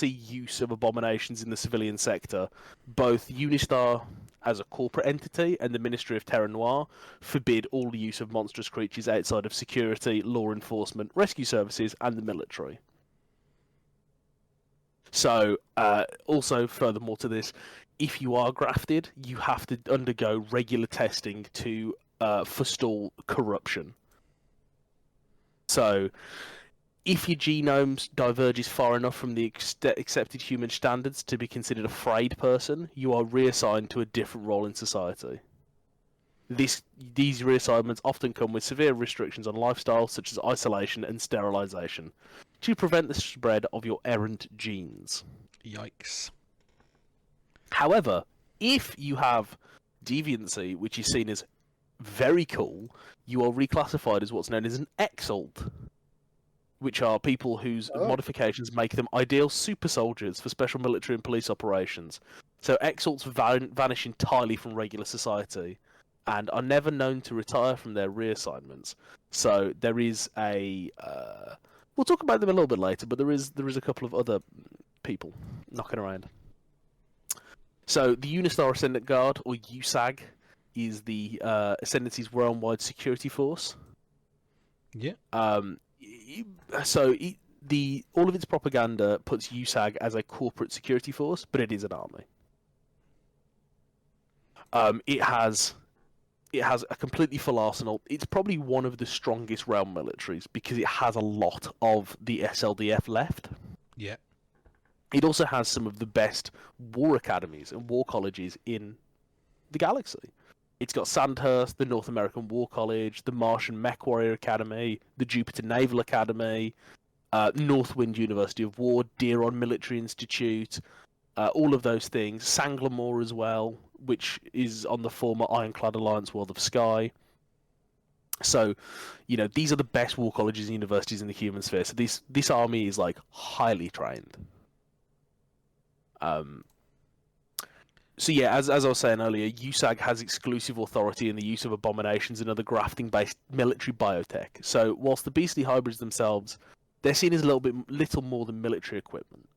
use of abominations in the civilian sector, both Unistar as a corporate entity and the Ministry of Terra Noire forbid all the use of monstrous creatures outside of security, law enforcement, rescue services, and the military. So, also furthermore to this, if you are grafted, you have to undergo regular testing to forestall corruption. So, if your genome diverges far enough from the accepted human standards to be considered a frayed person, you are reassigned to a different role in society. These reassignments often come with severe restrictions on lifestyle, such as isolation and sterilization, to prevent the spread of your errant genes. Yikes. However, if you have deviancy, which is seen as very cool, you are reclassified as what's known as an exalt, which are people whose modifications make them ideal super soldiers for special military and police operations. So exalts vanish entirely from regular society and are never known to retire from their reassignments. So there is a... we'll talk about them a little bit later, but there is a couple of other people knocking around. So the Unistar Ascendant Guard, or USAG, is the Ascendancy's realm-wide security force. Yeah. So all of its propaganda puts USAG as a corporate security force, but it is an army. It has a completely full arsenal. It's probably one of the strongest realm militaries because it has a lot of the SLDF left. Yeah. It also has some of the best war academies and war colleges in the galaxy. It's got Sandhurst, the North American War College, the Martian Mech Warrior Academy, the Jupiter Naval Academy, Northwind University of War, Deeron Military Institute, all of those things. Sanglamore as well, which is on the former Ironclad Alliance World of Sky. So, you know, these are the best war colleges and universities in the human sphere. So this army is, like, highly trained. So yeah, as I was saying earlier, USAG has exclusive authority in the use of abominations and other grafting-based military biotech. So whilst the beastly hybrids themselves, they're seen as little more than military equipment.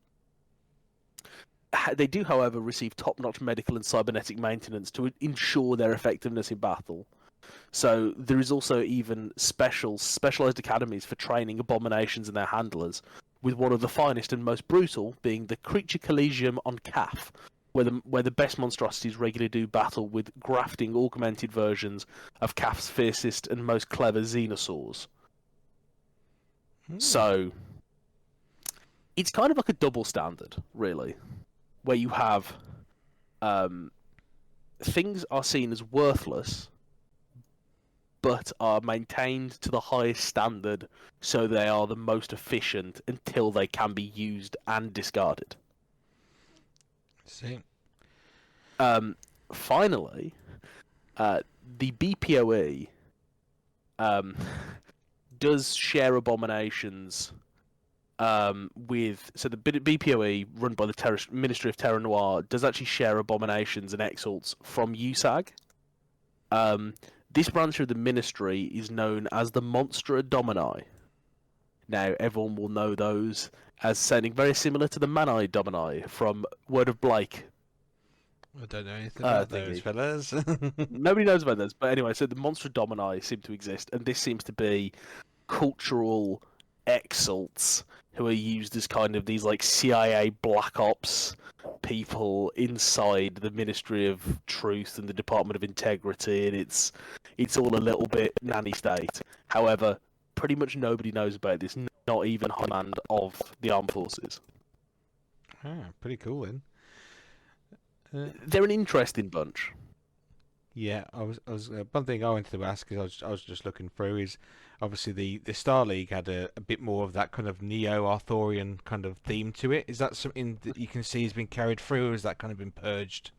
They do, however, receive top-notch medical and cybernetic maintenance to ensure their effectiveness in battle. So there is also even specialized academies for training abominations and their handlers, with one of the finest and most brutal being the Creature Collegium on CAF, where the best monstrosities regularly do battle with grafting augmented versions of CAF's fiercest and most clever xenosaurs. So it's kind of like a double standard, really, where you have things are seen as worthless but are maintained to the highest standard so they are the most efficient until they can be used and discarded. See. Finally, the BPOE does share abominations with... So the BPOE, run by the Ministry of Terra Noire, does actually share abominations and exalts from USAG. This branch of the Ministry is known as the Monstra Domini. Now, everyone will know those as sounding very similar to the Manai Domini from Word of Blake. I don't know anything about those fellas. Nobody knows about those. But anyway, so the Monstra Domini seem to exist, and this seems to be cultural exalts who are used as kind of these like CIA black ops people inside the Ministry of Truth and the Department of Integrity, and it's all a little bit nanny state. However, pretty much nobody knows about this, not even high command of the armed forces. Pretty cool then. They're an interesting bunch. Yeah, I was one thing I wanted to ask is I was just looking through is obviously the Star League had a bit more of that kind of neo-Arthurian kind of theme to it. Is that something that you can see has been carried through, or has that kind of been purged?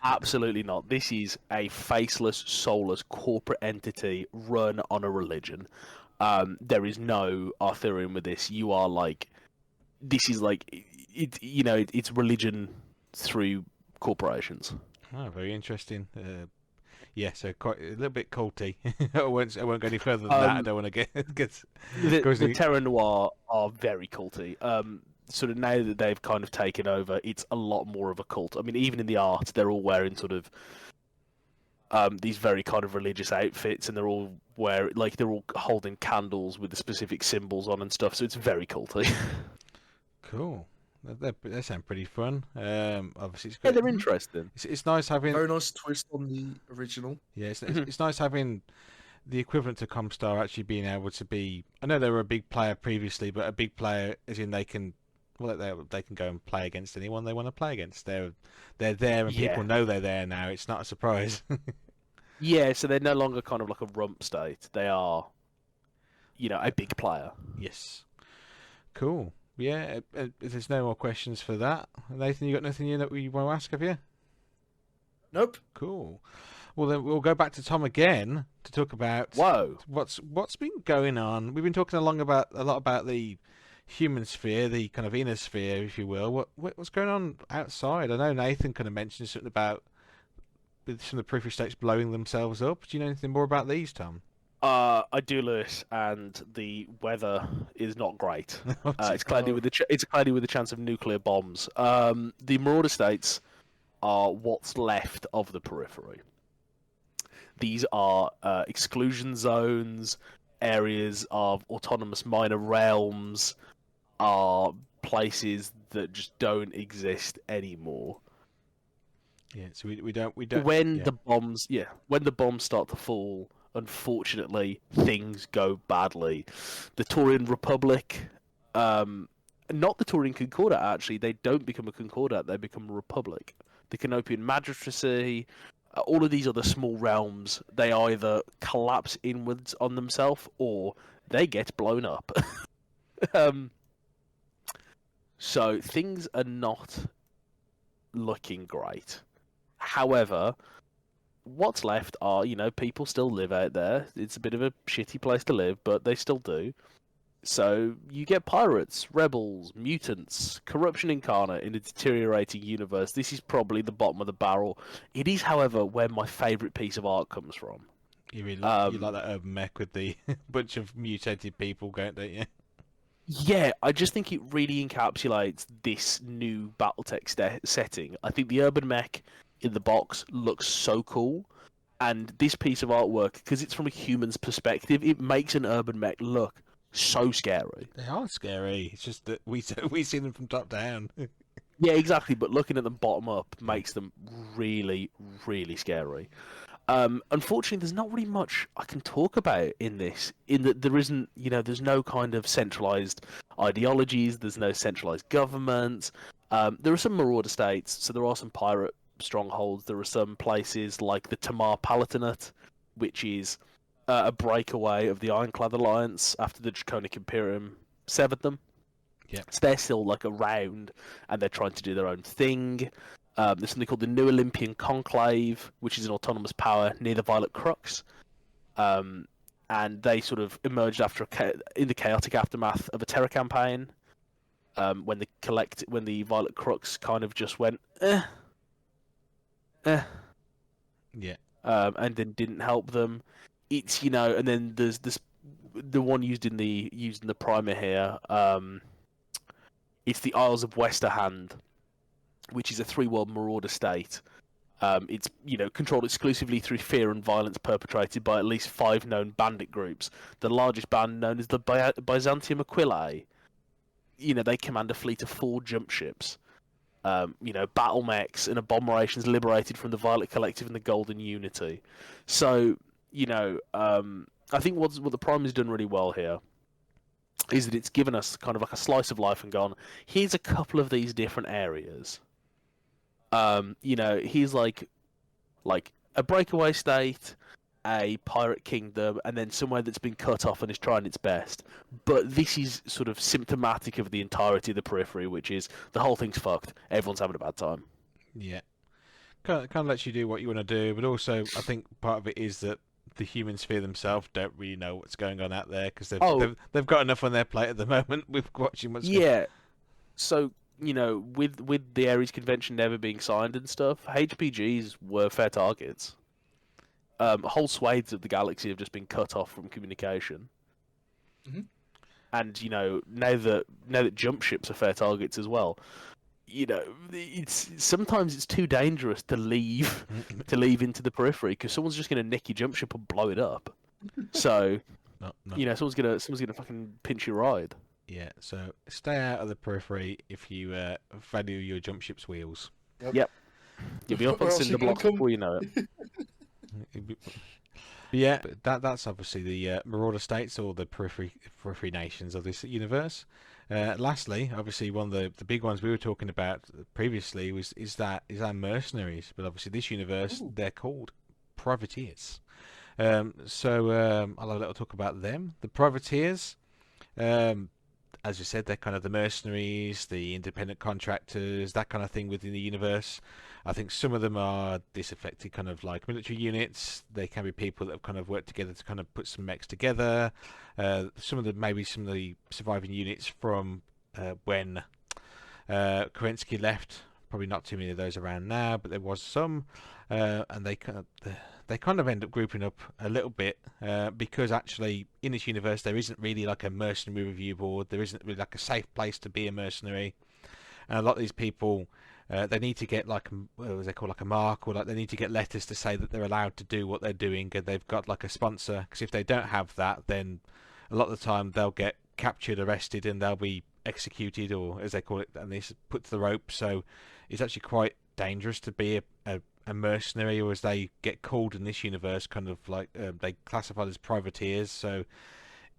Absolutely not. This is a faceless, soulless corporate entity run on a religion. There is no Arthurian with this. You are like, this is like, it's religion through corporations. Oh, very interesting. Yeah, so quite a little bit culty. I won't go any further than that. I don't want to get the Terra Noir are very culty. Sort of now that they've kind of taken over, it's a lot more of a cult. I mean, even in the art, they're all wearing sort of these very kind of religious outfits, and they're all holding candles with the specific symbols on and stuff. So it's very culty. Cool. They sound pretty fun. Obviously, it's yeah, they're interesting. It's nice having very nice twist on the original. Yeah, it's nice having the equivalent to Comstar actually being able to be. I know they were a big player previously, but a big player as in they can go and play against anyone they want to play against. They're there, and people know they're there now. It's not a surprise. Yeah, so they're no longer kind of like a rump state. They are, a big player. Yes. Cool. Yeah, if there's no more questions for that, Nathan, you got nothing that we want to ask, have you? Nope. Cool. Well, then we'll go back to Tom again to talk about what's been going on. We've been talking a lot about the human sphere, the kind of inner sphere, if you will. What's going on outside? I know Nathan kind of mentioned something about some of the periphery states blowing themselves up. Do you know anything more about these, Tom? I do, Lewis, and the weather is not great. It's cloudy with the chance of nuclear bombs. The Marauder states are what's left of the periphery. These are exclusion zones, areas of autonomous minor realms, are places that just don't exist anymore. Yeah, so we don't. When the bombs start to fall, unfortunately, things go badly. The Taurian Republic, not the Taurian Concordat, actually, they don't become a Concordat, they become a Republic. The Canopian Magistracy, all of these other small realms, they either collapse inwards on themselves or they get blown up. So things are not looking great. However, what's left are, people still live out there. It's a bit of a shitty place to live, but they still do. So you get pirates, rebels, mutants, corruption incarnate in a deteriorating universe. This is probably the bottom of the barrel. It is, however, where my favourite piece of art comes from. You really you like that urban mech with the bunch of mutated people going, don't you? Yeah, I just think it really encapsulates this new Battletech setting. I think the urban mech in the box looks so cool, and this piece of artwork, because it's from a human's perspective, it makes an urban mech look so scary. They are scary. It's just that we see them from top down. Yeah, exactly. But looking at them bottom up makes them really, really scary. Unfortunately, there's not really much I can talk about in this. In that there isn't, there's no kind of centralized ideologies. There's no centralized government. There are some marauder states, so there are some pirate strongholds. There are some places like the Tamar Palatinate, which is a breakaway of the Ironclad Alliance after the Draconic Imperium severed them. Yeah. So they're still around, and they're trying to do their own thing. There's something called the New Olympian Conclave, which is an autonomous power near the Violet Crux. And they sort of emerged in the chaotic aftermath of a terror campaign, when the Violet Crux kind of just went, Yeah. And then didn't help them. It's and then there's this the one used in the primer here. It's the Isles of Westerhand, which is a 3-world marauder state, It's controlled exclusively through fear and violence perpetrated by at least 5 known bandit groups. The largest band, known as the Byzantium Aquilae, they command a fleet of 4 jump ships. Battle mechs and abominations liberated from the Violet Collective and the Golden Unity. So, I think what the Prime has done really well here is that it's given us kind of like a slice of life and gone, here's a couple of these different areas. Here's like a breakaway state, a pirate kingdom, and then somewhere that's been cut off and is trying its best. But this is sort of symptomatic of the entirety of the periphery, which is the whole thing's fucked. Everyone's having a bad time. Yeah. Kind of lets you do what you want to do, but also I think part of it is that the human sphere themselves don't really know what's going on out there because they've got enough on their plate at the moment with watching what's going on. So with the Ares Convention never being signed and stuff, HPGs were fair targets. Whole swathes of the galaxy have just been cut off from communication. Mm-hmm. And now that jump ships are fair targets as well, sometimes it's too dangerous to leave into the periphery because someone's just going to nick your jump ship and blow it up. So someone's gonna fucking pinch your ride. Yeah, so stay out of the periphery if you value your jump ship's wheels. Yep. You'll be up on cinder blocks before you know it. Yeah, that's obviously the Marauder states or the periphery nations of this universe. Lastly, obviously one of the big ones we were talking about previously is our mercenaries, but obviously this universe they're called privateers. So I'll have a little talk about them. The privateers, as you said, they're kind of the mercenaries, the independent contractors, that kind of thing within the universe. I think some of them are disaffected, kind of like military units. They can be people that have kind of worked together to kind of put some mechs together. Some of the surviving units from when Kerensky left. Probably not too many of those around now, but there was some, and they kind of end up grouping up a little bit because actually in this universe there isn't really like a mercenary review board. There isn't really like a safe place to be a mercenary, and a lot of these people they need to get like what was they called, like a mark, or like they need to get letters to say that they're allowed to do what they're doing, and they've got like a sponsor. Because if they don't have that, then a lot of the time they'll get captured, arrested, and they'll be executed, or as they call it, and they're put to the rope. So it's actually quite dangerous to be a mercenary, or as they get called in this universe, kind of like they classified as privateers. So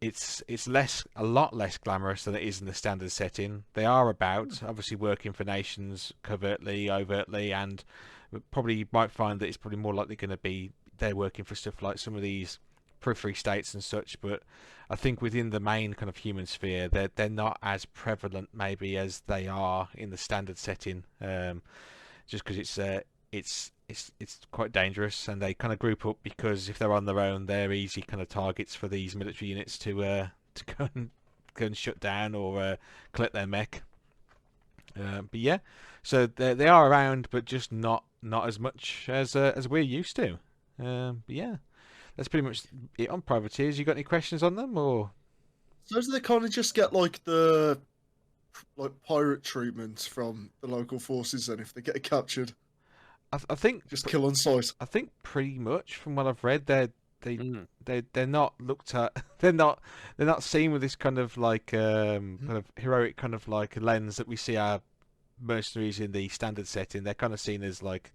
it's a lot less glamorous than it is in the standard setting. They are about obviously working for nations covertly, overtly, and probably you might find that it's probably more likely going to be they're working for stuff like some of these periphery states and such. But I think within the main kind of human sphere, they're not as prevalent maybe as they are in the standard setting, just because it's quite dangerous, and they kind of group up because if they're on their own, they're easy kind of targets for these military units to go and shut down or collect their mech. But yeah, so they are around, but just not as much as we're used to. But yeah, that's pretty much it on privateers. You got any questions on them, or? So do they kind of just get like the pirate treatment from the local forces then if they get captured? I think just kill on sight. I think pretty much from what I've read, they're not looked at. They're not seen with this kind of like kind of heroic kind of like lens that we see our mercenaries in the standard setting. They're kind of seen as like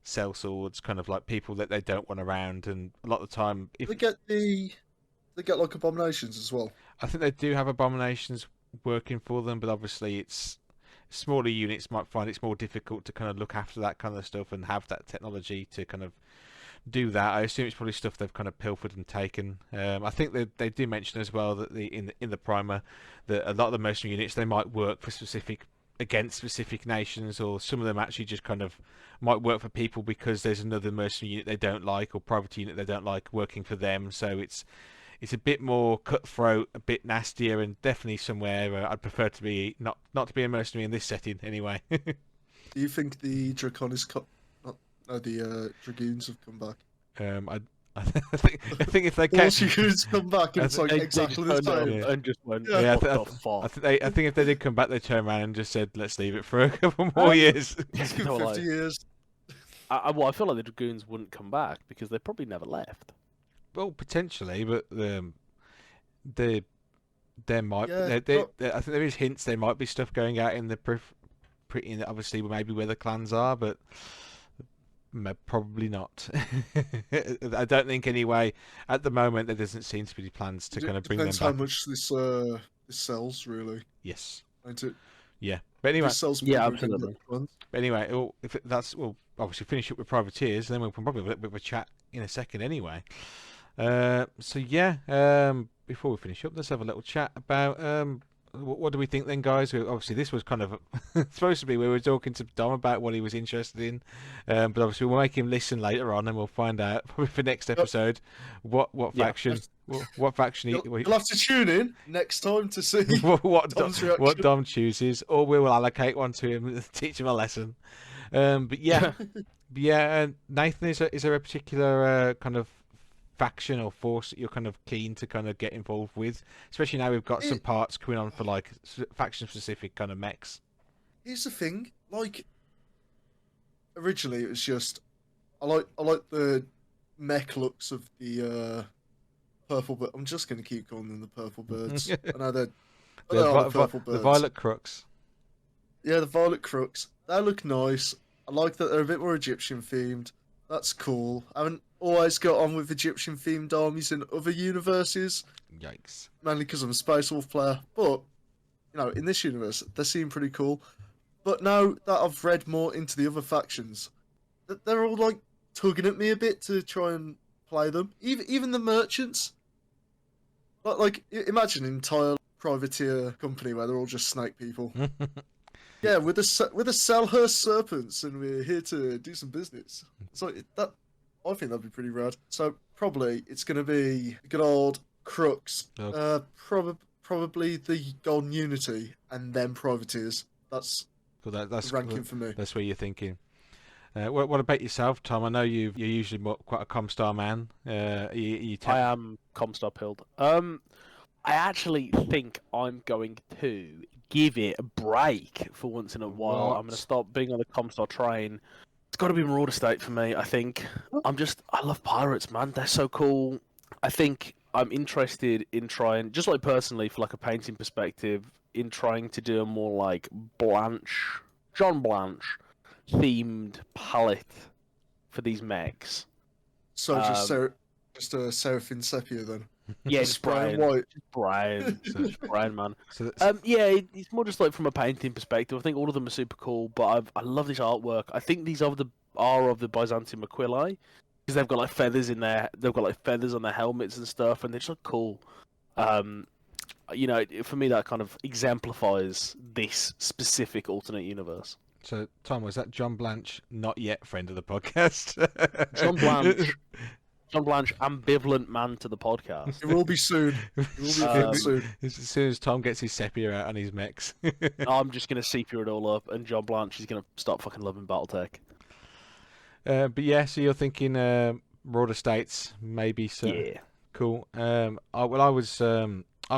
sellswords, kind of like people that they don't want around. And a lot of the time, if they get like abominations as well. I think they do have abominations working for them, but obviously it's smaller units might find it's more difficult to kind of look after that kind of stuff and have that technology to kind of do that. I assume it's probably stuff they've kind of pilfered and taken. I think they do mention as well that in the primer that a lot of the mercenary units, they might work for against specific nations, or some of them actually just kind of might work for people because there's another mercenary unit they don't like or private unit they don't like working for them. So it's a bit more cutthroat, a bit nastier, and definitely somewhere I'd prefer to be not to be a mercenary in this setting anyway. Do you think the Dragoons have come back? I think if they can, Dragoons come back and it's like exactly the same. And just went, I think if they did come back, they turned around and just said, "Let's leave it for a couple more years." 50 years. I feel like the Dragoons wouldn't come back because they probably never left. Well, potentially, but there might. Yeah, I think there is hints there might be stuff going out in the pretty obviously maybe where the clans are, but probably not. I don't think anyway. At the moment, there doesn't seem to be plans to kind of bring them back. Depends how much this sells, really. Yes. Ain't it? Yeah. But anyway. This sells absolutely. But anyway, we'll obviously finish up with privateers, and then we'll probably have a little bit of a chat in a second anyway. So yeah. Before we finish up, let's have a little chat about what do we think then, guys? Obviously, this was kind of supposed to be we were talking to Dom about what he was interested in, but obviously we'll make him listen later on, and we'll find out probably for next episode what faction what faction you'll have to tune in next time to see what Dom chooses, or we will allocate one to him and teach him a lesson. But yeah, Nathan, is there a particular kind of faction or force that you're kind of keen to kind of get involved with, especially now we've got some parts coming on for like faction specific kind of mechs? Here's the thing, like originally it was just I like the mech looks of the purple, but I'm just going to keep calling them the purple birds. I know they're the purple birds. The violet crooks. Yeah, the violet crooks. They look nice. I like that they're a bit more Egyptian themed. That's cool. I haven't always got on with Egyptian themed armies in other universes. Yikes. Mainly because I'm a Space Wolf player. But, you know, in this universe, they seem pretty cool. But now that I've read more into the other factions, they're all, like, tugging at me a bit to try and play them. Even the merchants. Like imagine an entire privateer company where they're all just snake people. Yeah, with a Selhurst serpents, and we're here to do some business. So I think that'd be pretty rad. So probably it's going to be good old crooks. Oh. Probably the Golden Unity, and then privateers. That's that's ranking for me. That's where you're thinking. What about yourself, Tom? I know you're usually quite a Comstar man. I am Comstar pilled. I actually think I'm going to give it a break for once in a while. What? I'm going to stop being on the Comstar train. It's got to be Marauder State for me, I think. I love pirates, man. They're so cool. I think I'm interested in trying, just like personally, for like a painting perspective, in trying to do a more like John Blanche themed palette for these mechs. So just a Seraphim Sepia then. Yeah, just Brian White. Just Brian, man. Yeah, it's more just like from a painting perspective. I think all of them are super cool, but I love this artwork. I think these are of the Byzantium Aquilae, because they've got like feathers in there. They've got like feathers on their helmets and stuff, and they just look cool. You know, for me, that kind of exemplifies this specific alternate universe. So, Tom, was that John Blanche, not yet friend of the podcast? John Blanche, ambivalent man to the podcast. It will be soon. Soon. As soon as Tom gets his sepia out on his mechs. I'm just going to sepia it all up, and John Blanche is going to start fucking loving Battletech. But yeah, so you're thinking Marauder States, maybe. So. Yeah. Cool. I'm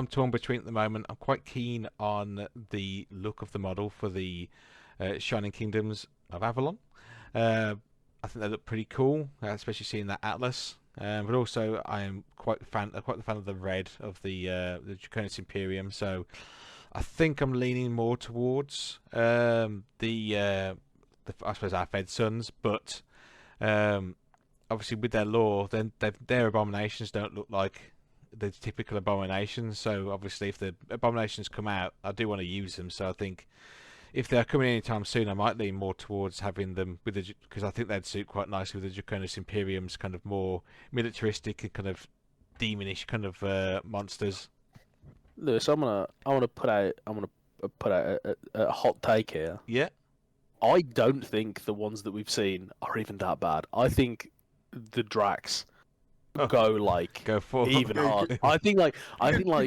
torn between at the moment. I'm quite keen on the look of the model for the Shining Kingdoms of Avalon. I think they look pretty cool, especially seeing that Atlas. But also, I am quite the fan of the red of the Draconis Imperium. So, I think I'm leaning more towards I suppose our Fed Sons. But obviously, with their lore, then their abominations don't look like the typical abominations. So, obviously, if the abominations come out, I do want to use them. So, I think if they're coming anytime soon, I might lean more towards having them with because I think they'd suit quite nicely with the Draconis Imperium's kind of more militaristic and kind of demonish kind of monsters. Lewis, I want to put out a hot take here. Yeah. I don't think the ones that we've seen are even that bad. I think the Drax go for even hard. I think you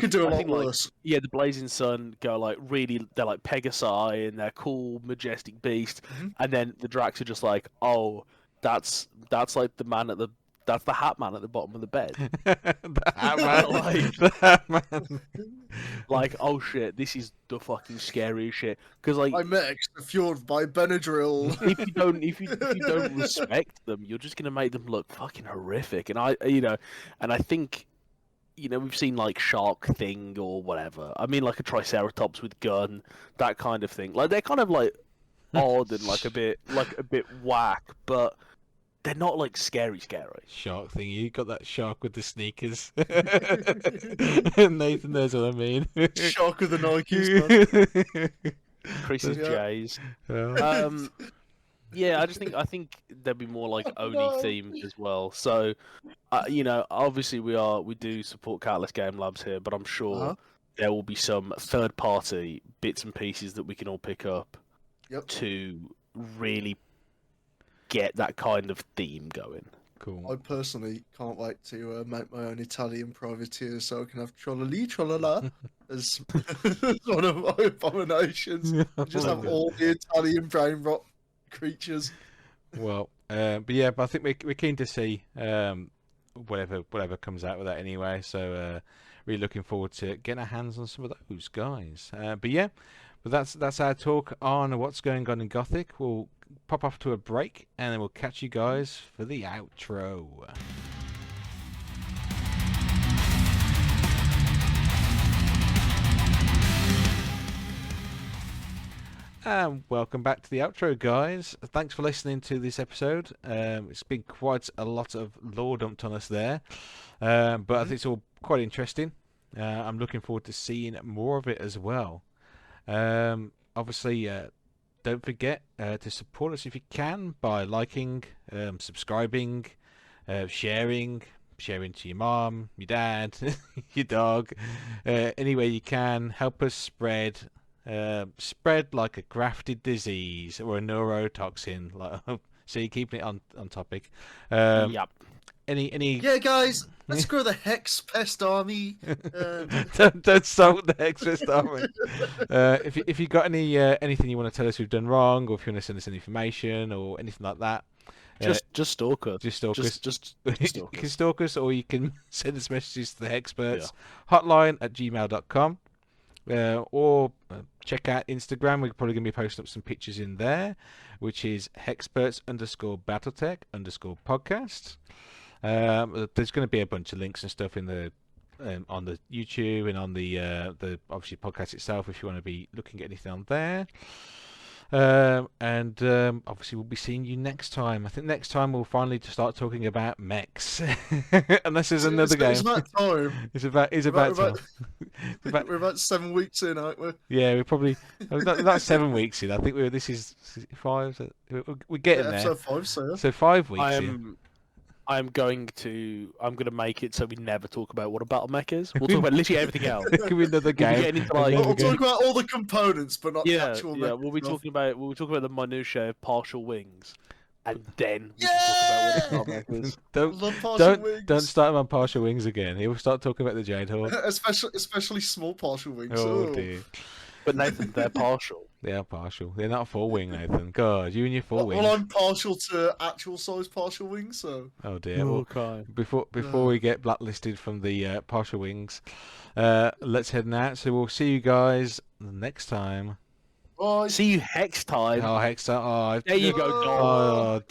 could do a lot worse. Yeah, the Blazing Sun go like really. They're like Pegasi and they're cool, majestic beast, and then the Drax are just like, oh, that's like the man at the That's the Hat Man at the bottom of the bed. The Hat Man. Like- The Hat Man. Like, oh shit, this is the fucking scariest shit. Because like, I'm fueled by Benadryl. if you don't respect them, you're just gonna make them look fucking horrific. And I think, we've seen like Shark Thing or whatever. I mean, like a Triceratops with gun, that kind of thing. Like they're kind of like odd and like a bit whack, but they're not like scary. Shark Thing. You got that shark with the sneakers. Nathan knows what I mean. Shark with the Nikes, man. Chris's Yeah. J's. Yeah. Yeah, I think there'd be more like Oni themed as well. So, obviously we do support Catalyst Game Labs here, but I'm sure there will be some third party bits and pieces that we can all pick up to really get that kind of theme going. Cool. I personally can't wait to make my own Italian privateer so I can have trolala as one of my abominations. And just have all the Italian brain rot creatures. Well, but yeah, but I think we're keen to see whatever comes out with that anyway. So really looking forward to getting our hands on some of those guys. But yeah, but that's our talk on what's going on in Gothic. We'll pop off to a break and then we'll catch you guys for the outro. And welcome back to the outro, guys. Thanks for listening to this episode. It's been quite a lot of lore dumped on us there, but I think it's all quite interesting. I'm looking forward to seeing more of it as well. Obviously, don't forget to support us if you can by liking, subscribing, sharing to your mom, your dad, your dog, any way you can. Help us spread like a grafted disease or a neurotoxin. Like, so you're keeping it on topic. Yep. Any Yeah, guys, let's grow the Hex Pest Army. don't start with the Hexperts army. If you got anything you want to tell us we've done wrong, or if you want to send us any information or anything like that, Just stalk us. just stalk us. Just You stalk can us. stalk us, or you can send us messages to the Hexperts hotline at gmail.com. Or check out Instagram. We're probably going to be posting up some pictures in there, which is Hexperts_Battletech_podcast. There's going to be a bunch of links and stuff in the on the YouTube and on the obviously podcast itself if you want to be looking at anything on there. And obviously we'll be seeing you next time. I think next time we'll finally start talking about mechs, unless there's another game. It's about time. It's about time. We're about 7 weeks in, aren't we? Yeah, we're probably not 7 weeks in. I think this is 5. So we're getting there. Episode 5, So 5 weeks in. I'm going to make it so we never talk about what a battle mech is. We'll talk about literally everything else. It could be another We'll be game. getting into, like- We'll talk about all the components, but not the actual Yeah, mech we'll be stuff. talking about the minutiae of partial wings, and then we can talk about what a battle mech is. Love partial wings. Don't start him on partial wings again. He'll start talking about the Jade Horde. Especially small partial wings. Oh dear. But Nathan, they're partial. They are partial. They're not full wing, Nathan. God, you and your full wings. Well, I'm partial to actual size partial wings, so. Oh dear. Well, Okay. before we get blacklisted from the partial wings, let's head out. So we'll see you guys next time. Bye. See you hex time. Oh, Hex! Oh, There you go, Dom. oh,